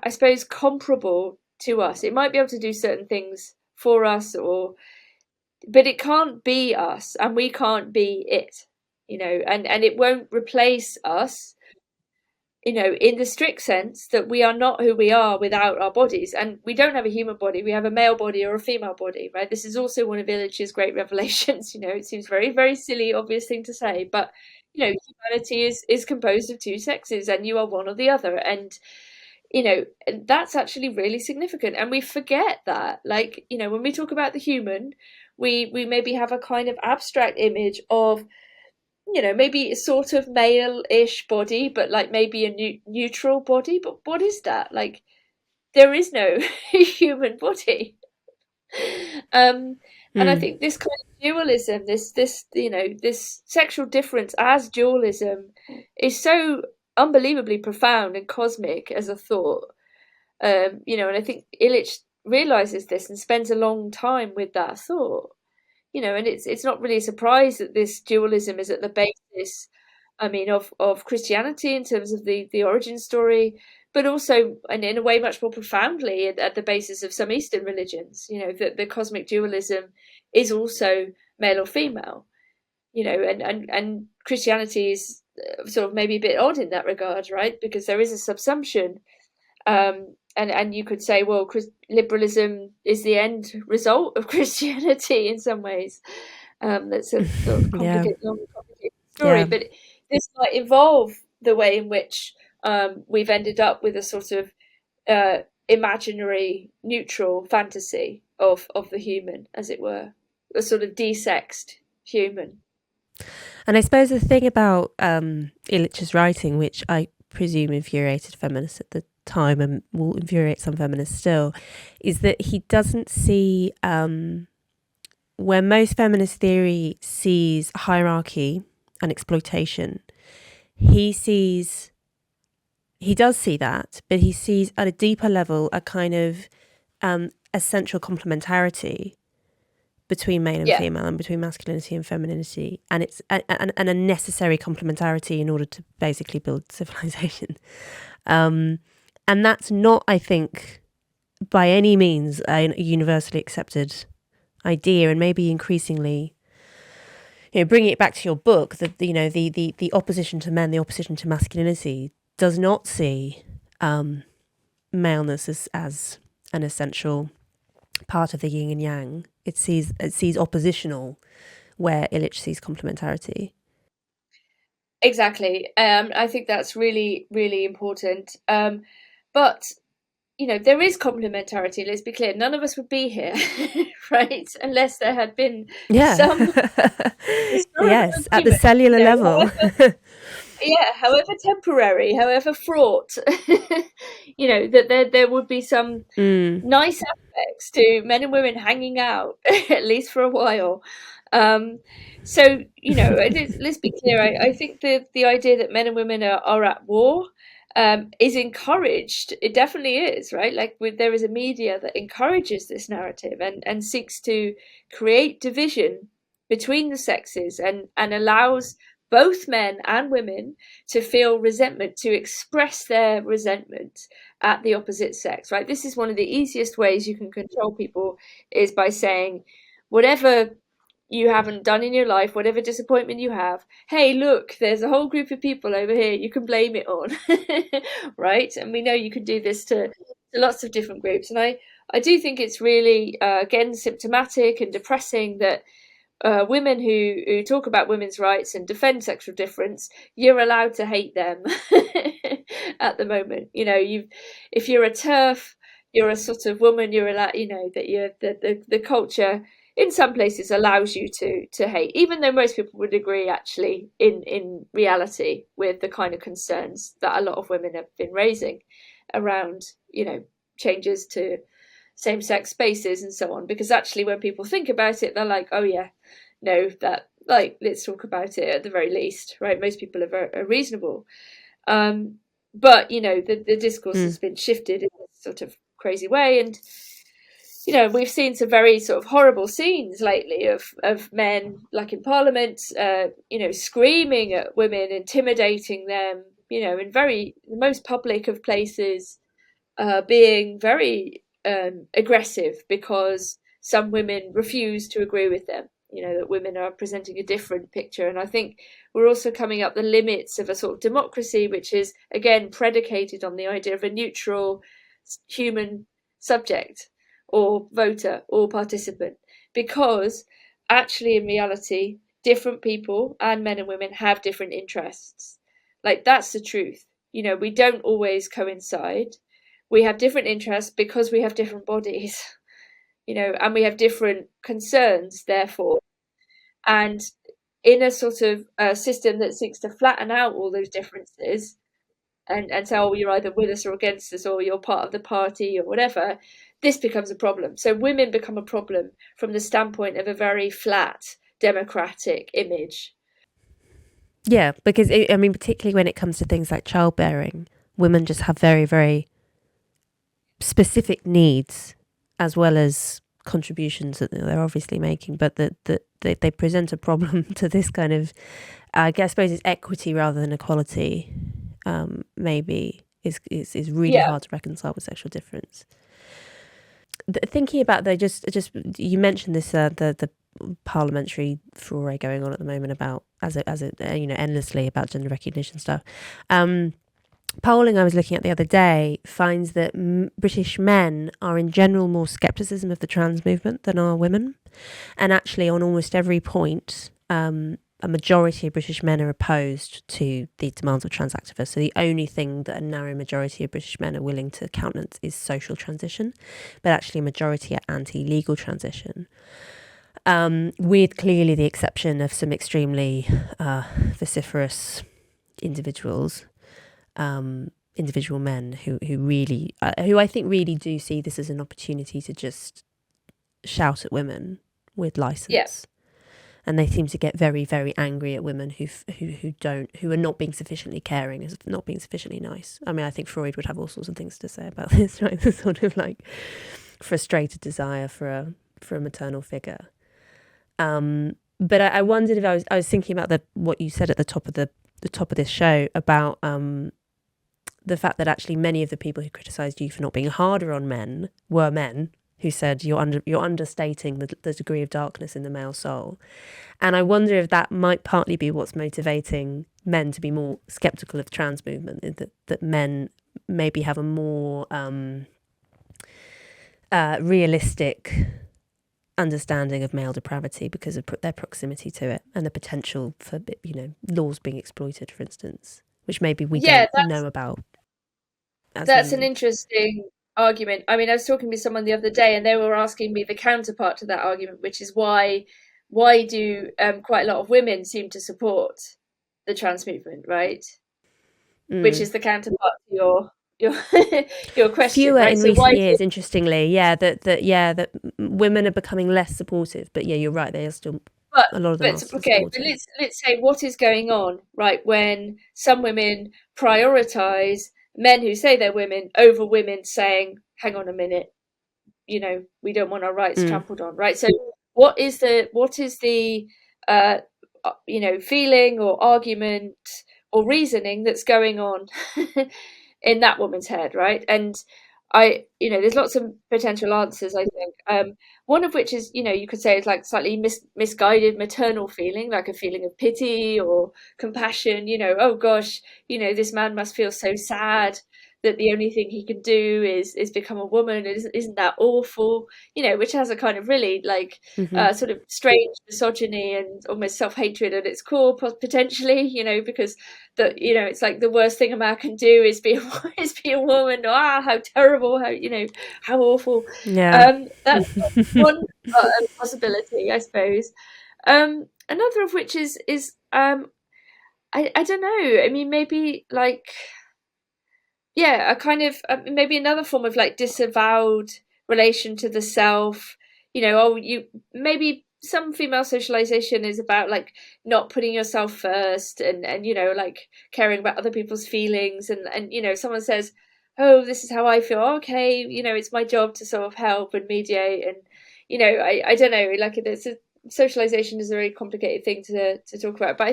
I suppose, comparable to us. It might be able to do certain things for us, but it can't be us, and we can't be it. And it won't replace us, in the strict sense that we are not who we are without our bodies. And we don't have a human body, we have a male body or a female body, right? This is also one of Illich's great revelations. It seems very, very silly, obvious thing to say, but humanity is composed of two sexes, and you are one or the other. And that's actually really significant, and we forget that. Like, when we talk about the human, we maybe have a kind of abstract image of, maybe a sort of male-ish body, but like maybe a neutral body. But what is that? Like, there is no human body. And I Hmm. think this kind of dualism, this sexual difference as dualism, is so unbelievably profound and cosmic as a thought. And I think Illich realizes this and spends a long time with that thought. And it's not really a surprise that this dualism is at the basis, of Christianity in terms of the origin story, but also, and in a way much more profoundly, at the basis of some Eastern religions. That the cosmic dualism is also male or female. And Christianity is sort of maybe a bit odd in that regard, right? Because there is a subsumption. And you could say, well, liberalism is the end result of Christianity in some ways. That's a sort of complicated story, but this might involve the way in which we've ended up with a sort of imaginary, neutral fantasy of the human, as it were, a sort of desexed human. And I suppose the thing about Illich's writing, which I presume infuriated feminists at the time and will infuriate some feminists still, is that he doesn't see where most feminist theory sees hierarchy and exploitation. He does see that, but he sees at a deeper level a kind of essential complementarity between male and female, and between masculinity and femininity, and it's and a necessary complementarity in order to basically build civilization. And that's not, I think, by any means a universally accepted idea, and maybe increasingly, bringing it back to your book, that the opposition to men, the opposition to masculinity, does not see maleness as an essential part of the yin and yang. It sees oppositional, where Illich sees complementarity. Exactly. I think that's really, really important. But there is complementarity. Let's be clear. None of us would be here, right? Unless there had been some. Yes, at the cellular level. However temporary, however fraught, that there would be some nice aspects to men and women hanging out, at least for a while. So, let's be clear. I think the idea that men and women are at war is encouraged. It definitely is, right? Like there is a media that encourages this narrative and seeks to create division between the sexes and allows both men and women to feel resentment, to express their resentment at the opposite sex, right? This is one of the easiest ways you can control people, is by saying, whatever you haven't done in your life, whatever disappointment you have, hey, look, there's a whole group of people over here you can blame it on, right? And we know you can do this to lots of different groups. And I do think it's really, again, symptomatic and depressing that women who talk about women's rights and defend sexual difference, you're allowed to hate them at the moment. If you're a TERF, you're a sort of woman, you're allowed, that you're the culture in some places allows you to hate, even though most people would agree actually in reality with the kind of concerns that a lot of women have been raising around, changes to same-sex spaces and so on, because actually when people think about it, they're like, oh yeah, no, that, like, let's talk about it at the very least, right? Most people are reasonable, but the discourse has been shifted in a sort of crazy way, and we've seen some very sort of horrible scenes lately of men, like in Parliament, screaming at women, intimidating them, in the most public of places, being very aggressive because some women refuse to agree with them, that women are presenting a different picture. And I think we're also coming up the limits of a sort of democracy, which is, again, predicated on the idea of a neutral human subject or voter or participant, because actually in reality, different people, and men and women, have different interests. Like, that's the truth. We don't always coincide. We have different interests because we have different bodies, and we have different concerns, therefore. And in a sort of system that seeks to flatten out all those differences and say, oh, you're either with us or against us, or you're part of the party or whatever, this becomes a problem. So women become a problem from the standpoint of a very flat democratic image. Yeah, because I mean, particularly when it comes to things like childbearing, women just have very, very specific needs as well as contributions that they're obviously making, but that they present a problem to this kind of, I suppose it's equity rather than equality, maybe is really hard to reconcile with sexual difference. Thinking about though, just you mentioned this the parliamentary foray going on at the moment about as it endlessly about gender recognition stuff. Polling I was looking at the other day finds that British men are in general more scepticism of the trans movement than are women, and actually on almost every point a majority of British men are opposed to the demands of trans activists. So the only thing that a narrow majority of British men are willing to countenance is social transition, but actually a majority are anti-legal transition. With clearly the exception of some extremely vociferous individuals, individual men who really, who I think really do see this as an opportunity to just shout at women with license. Yeah. And they seem to get very, very angry at women who are not being sufficiently caring, as not being sufficiently nice. I mean, I think Freud would have all sorts of things to say about this, right? The sort of like frustrated desire for a maternal figure. But I wondered if I was thinking about what you said at the top of the top of this show about the fact that actually many of the people who criticised you for not being harder on men were men who said you're understating the degree of darkness in the male soul. And I wonder if that might partly be what's motivating men to be more sceptical of the trans movement, that men maybe have a more realistic understanding of male depravity because of their proximity to it and the potential for laws being exploited, for instance, which maybe we don't know about. That's an interesting argument. I mean, I was talking with someone the other day and they were asking me the counterpart to that argument, which is why do quite a lot of women seem to support the trans movement, right? Which is the counterpart to your question. Fewer right? in recent years, interestingly, that women are becoming less supportive. But yeah, you're right; they are still a lot of them are still supportive. But let's say what is going on, right? When some women prioritize men who say they're women over women saying, "Hang on a minute, we don't want our rights trampled on," right? So what is the feeling or argument or reasoning that's going on in that woman's head, right? And there's lots of potential answers, I think. One of which is, you could say it's like slightly misguided maternal feeling, like a feeling of pity or compassion, oh gosh, this man must feel so sad that the only thing he can do is become a woman. Isn't that awful? Which has a kind of really like sort of strange misogyny and almost self-hatred at its core, potentially, because it's like the worst thing a man can do is be a woman. How terrible, how awful. Yeah. That's one possibility, I suppose. Another of which is I don't know. I mean, maybe like a kind of maybe another form of like disavowed relation to the self. Maybe some female socialization is about like not putting yourself first and like caring about other people's feelings and someone says, oh, this is how I feel, okay, it's my job to sort of help and mediate. And I don't know, like socialization is a very complicated thing to talk about, but I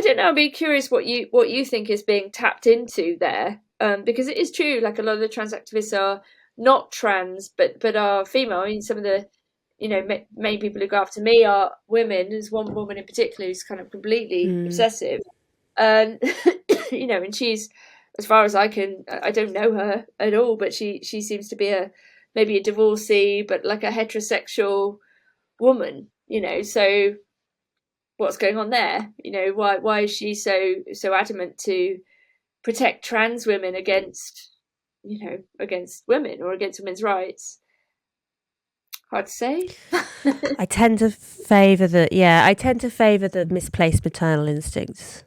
don't know, I'd be curious what you think is being tapped into there, because it is true, like a lot of the trans activists are not trans but are female. I mean, some of the main people who go after me are women. There's one woman in particular who's kind of completely obsessive, and and she's, as far as I don't know her at all, but she seems to be maybe a divorcee, but like a heterosexual woman, so what's going on there? Why is she so adamant to protect trans women against women or against women's rights? Hard to say. I tend to favour the misplaced maternal instincts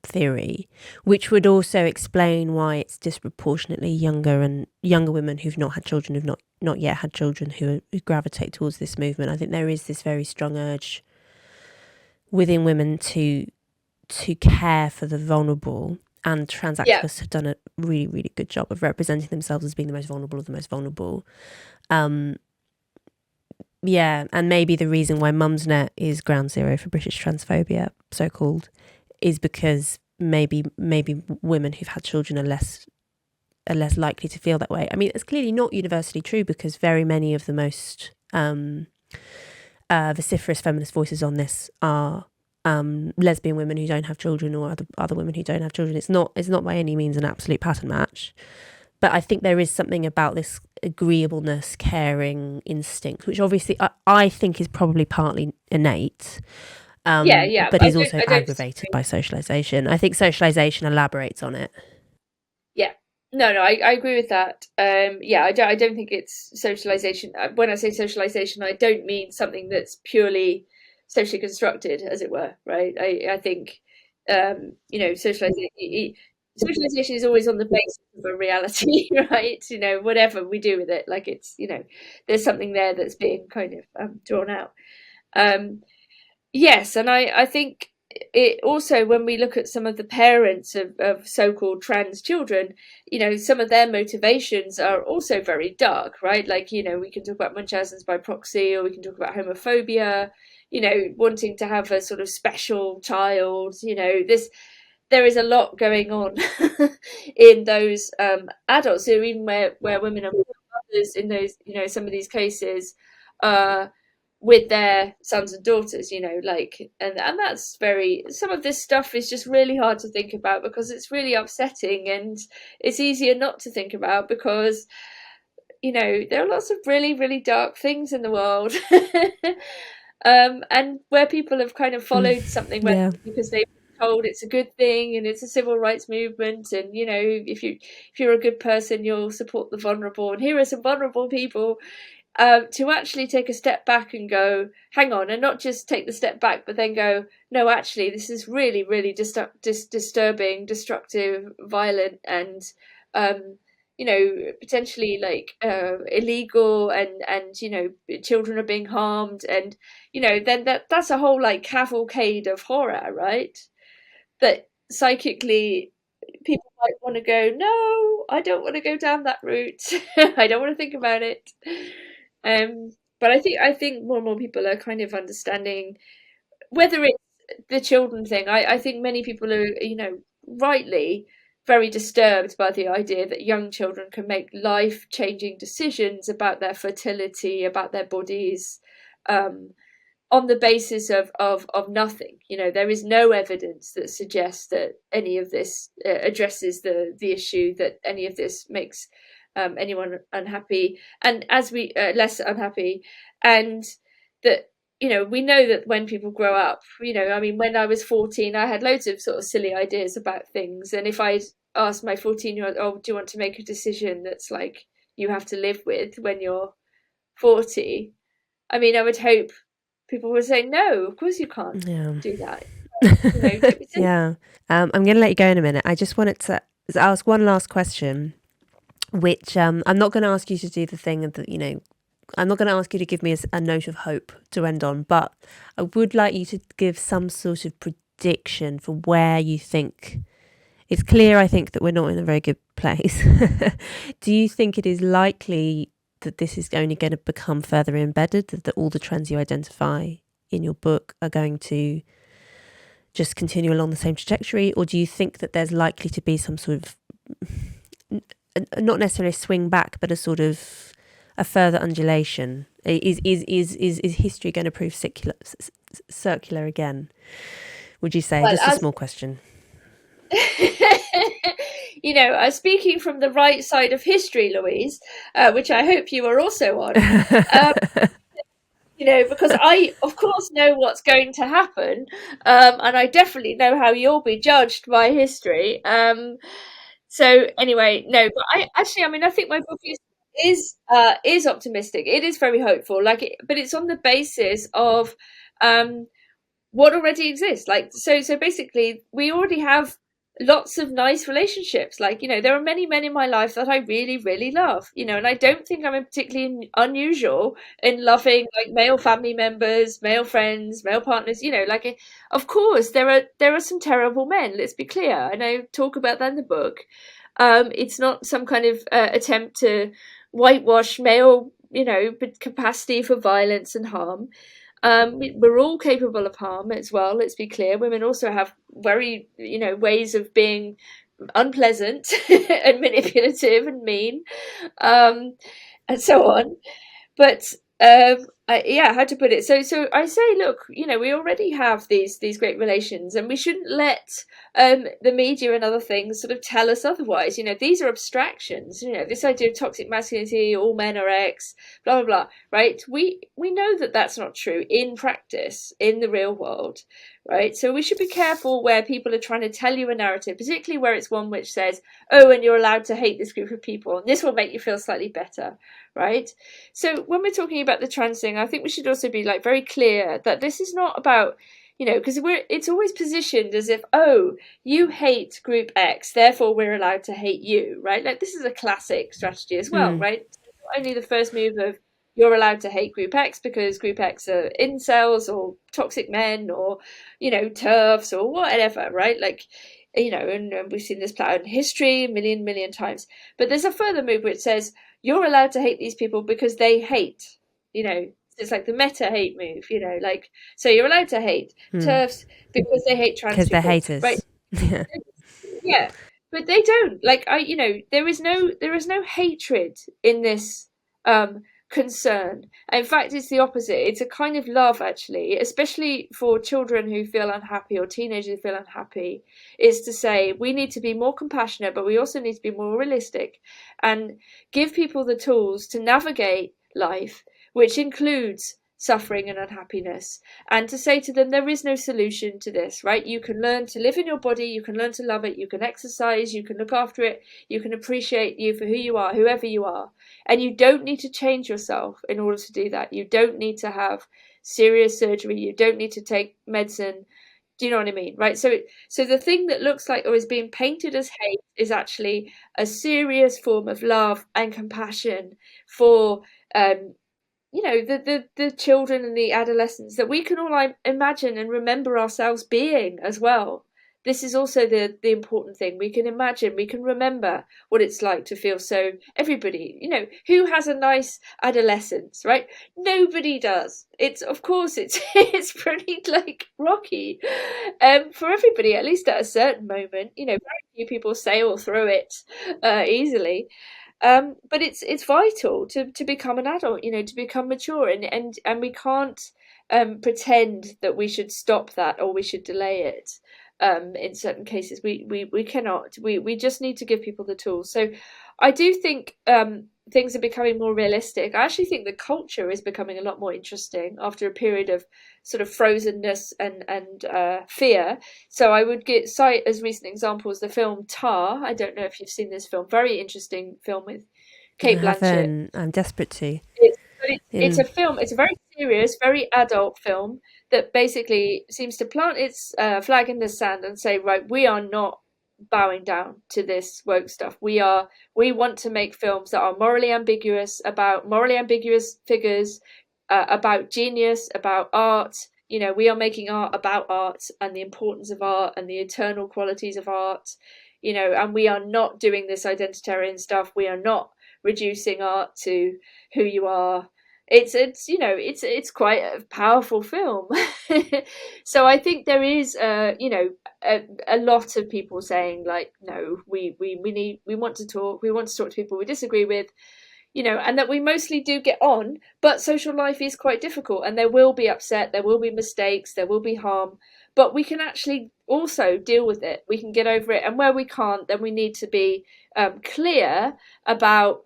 theory, which would also explain why it's disproportionately younger women who've not had children, who've not yet had children, who gravitate towards this movement. I think there is this very strong urge within women to to care for the vulnerable, and trans activists have done a really, really good job of representing themselves as being the most vulnerable of the most vulnerable. And maybe the reason why Mumsnet is ground zero for British transphobia, so called, is because maybe women who've had children are less likely to feel that way. I mean, it's clearly not universally true, because very many of the most vociferous feminist voices on this are lesbian women who don't have children, or other women who don't have children. It's not by any means an absolute pattern match, but I think there is something about this agreeableness, caring instinct, which obviously I think is probably partly innate, but is also aggravated by socialization. I think socialization elaborates on it. No, I agree with that. I don't think it's socialization. When I say socialization, I don't mean something that's purely socially constructed, as it were, right? I think, socialization is always on the basis of a reality, right? Whatever we do with it, like it's, there's something there that's being kind of drawn out. Yes, and I think it also, when we look at some of the parents of so-called trans children, some of their motivations are also very dark, right? Like, we can talk about Munchausen's by proxy, or we can talk about homophobia, wanting to have a sort of special child, there is a lot going on in those adults. So even where women are mothers in those, some of these cases, with their sons and daughters, and that's some of this stuff is just really hard to think about, because it's really upsetting, and it's easier not to think about because, there are lots of really, really dark things in the world. And where people have kind of followed something because they've been told it's a good thing and it's a civil rights movement, and if you're a good person, you'll support the vulnerable, and here are some vulnerable people. To actually take a step back and go, hang on, and not just take the step back, but then go, no, actually, this is really, really disturbing, destructive, violent, and potentially illegal, and children are being harmed, and then that's a whole cavalcade of horror, right? That psychically people might want to go, no, I don't want to go down that route. I don't want to think about it. But I think more and more people are kind of understanding, whether it's the children thing. I think many people are, rightly very disturbed by the idea that young children can make life-changing decisions about their fertility, about their bodies, on the basis of nothing. There is no evidence that suggests that any of this addresses the issue, that any of this makes anyone unhappy, and as we less unhappy, and that we know that when people grow up, I mean, when I was 14, I had loads of sort of silly ideas about things, and if I'd asked my 14-year-old, oh, do you want to make a decision that's like you have to live with when you're 40, I mean, I would hope people would say, no, of course you can't do that. Yeah. I'm going to let you go in a minute. I just wanted to ask one last question, which I'm not going to ask you to do the thing that, I'm not going to ask you to give me a note of hope to end on, but I would like you to give some sort of prediction for where you think. It's clear, I think, that we're not in a very good place. Do you think it is likely that this is only going to become further embedded, that all the trends you identify in your book are going to just continue along the same trajectory? Or do you think that there's likely to be some sort of, not necessarily a swing back, but a sort of a further undulation? Is history going to prove circular again, would you say? Just a small question. Speaking from the right side of history, Louise, which I hope you are also on, because I, of course, know what's going to happen, and I definitely know how you'll be judged by history. So anyway, no, but I think my book is optimistic. It is very hopeful, but it's on the basis of what already exists. So basically, we already have lots of nice relationships. Like, there are many men in my life that I really, really love, and I don't think I'm particularly unusual in loving like male family members, male friends, male partners, like of course there are some terrible men, let's be clear. And I talk about that in the book. It's not some kind of attempt to whitewash male, capacity for violence and harm. We're all capable of harm as well. Let's be clear. Women also have very, ways of being unpleasant and manipulative and mean, and so on. But how to put it? So I say, look, we already have these great relations, and we shouldn't let the media and other things sort of tell us otherwise. These are abstractions. This idea of toxic masculinity, all men are X, blah blah blah. Right? We know that that's not true in practice, in the real world. Right? So we should be careful where people are trying to tell you a narrative, particularly where it's one which says, "Oh, and you're allowed to hate this group of people, and this will make you feel slightly better." Right? So when we're talking about the trans thing, I think we should also be like very clear that this is not about, because it's always positioned as if, oh, you hate group X, therefore we're allowed to hate you, right? Like this is a classic strategy as well, right? Not only the first move of you're allowed to hate group X because group X are incels or toxic men or, TERFs or whatever, right? Like, and we've seen this play out in history a million times. But there's a further move which says you're allowed to hate these people because they hate, it's like the meta hate move, like, so you're allowed to hate TERFs because they hate trans people. Because they're haters. Right? Yeah. But they don't. Like, there is no hatred in this concern. In fact, it's the opposite. It's a kind of love, actually, especially for children who feel unhappy or teenagers who feel unhappy, is to say we need to be more compassionate, but we also need to be more realistic and give people the tools to navigate life, which includes suffering and unhappiness, and to say to them there is no solution to this, right? You can learn to live in your body, you can learn to love it, you can exercise, you can look after it, you can appreciate you for who you are, whoever you are, and you don't need to change yourself in order to do that. You don't need to have serious surgery, you don't need to take medicine. Do you know what I mean? Right? So the thing that looks like or is being painted as hate is actually a serious form of love and compassion for the children and the adolescents that we can all imagine and remember ourselves being as well. This is also the important thing. We can imagine, we can remember what it's like to feel so. Everybody, who has a nice adolescence, right? Nobody does. Of course it's pretty like rocky, for everybody, at least at a certain moment. Very few people sail through it easily. But it's vital to become an adult, to become mature, and we can't pretend that we should stop that or we should delay it. In certain cases, we cannot. We just need to give people the tools. So I do think things are becoming more realistic. I actually think the culture is becoming a lot more interesting after a period of sort of frozenness and fear. So I would cite as recent examples the film Tar. I don't know if you've seen this film. Very interesting film with Kate Blanchett. I'm desperate to. It's a film. It's a very serious, very adult film that basically seems to plant its flag in the sand and say, right, we are not bowing down to this woke stuff. We want to make films that are morally ambiguous, about morally ambiguous figures, about genius, about art. We are making art about art and the importance of art and the eternal qualities of art. And we are not doing this identitarian stuff. We are not reducing art to who you are. It's quite a powerful film. So I think there is a lot of people saying like, no, we want to talk to people we disagree with, and that we mostly do get on, but social life is quite difficult and there will be upset, there will be mistakes, there will be harm, but we can actually also deal with it. We can get over it, and where we can't, then we need to be clear about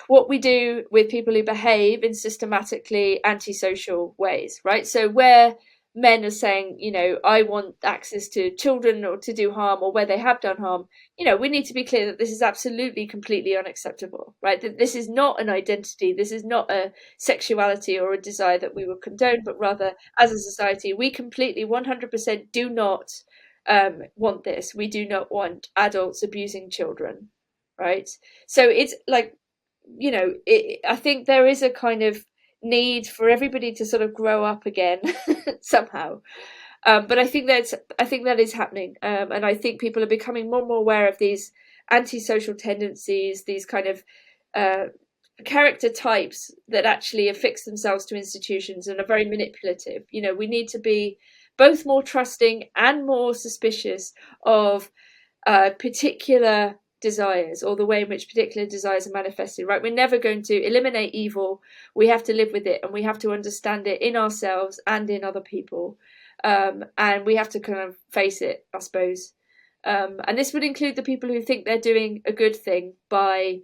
what we do with people who behave in systematically antisocial ways, right? So where men are saying, I want access to children or to do harm, or where they have done harm, we need to be clear that this is absolutely, completely unacceptable, right? That this is not an identity, this is not a sexuality or a desire that we would condone, but rather, as a society, we completely 100% do not want this. We do not want adults abusing children, right? So it's like, I think there is a kind of need for everybody to sort of grow up again somehow. But I think that is happening, and I think people are becoming more and more aware of these antisocial tendencies, these kind of character types that actually affix themselves to institutions and are very manipulative. We need to be both more trusting and more suspicious of particular desires, or the way in which particular desires are manifested, right? We're never going to eliminate evil. We have to live with it, and we have to understand it in ourselves and in other people. And we have to kind of face it, I suppose. And this would include the people who think they're doing a good thing by,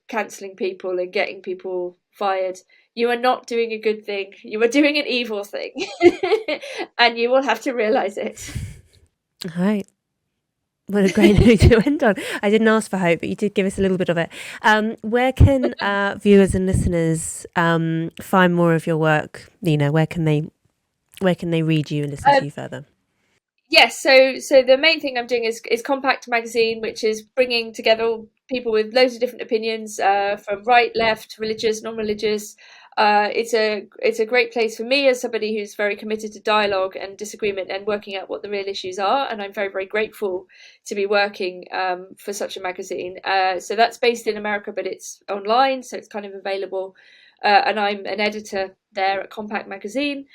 cancelling people and getting people fired. You are not doing a good thing. You are doing an evil thing. And you will have to realise it. All right. What a great note to end on. I didn't ask for hope, but you did give us a little bit of it. Where can viewers and listeners find more of your work? Where can they read you and listen to you further? Yes, so the main thing I'm doing is Compact Magazine, which is bringing together people with loads of different opinions, from right, left, religious, non-religious. It's a great place for me as somebody who's very committed to dialogue and disagreement and working out what the real issues are, and I'm very, very grateful to be working for such a magazine. So that's based in America, but it's online, so it's kind of available, and I'm an editor there at Compact Magazine.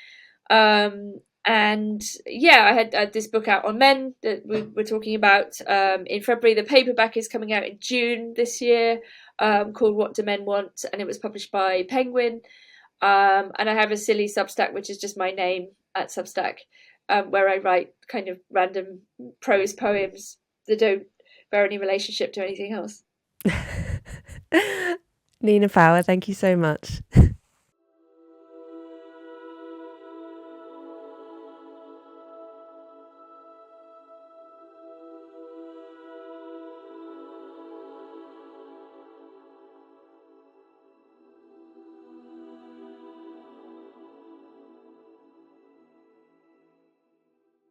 And yeah, I had this book out on men that we were talking about in February. The paperback is coming out in June this year, called What Do Men Want? And it was published by Penguin. And I have a silly Substack, which is just my name at Substack, where I write kind of random prose poems that don't bear any relationship to anything else. Nina Power, thank you so much.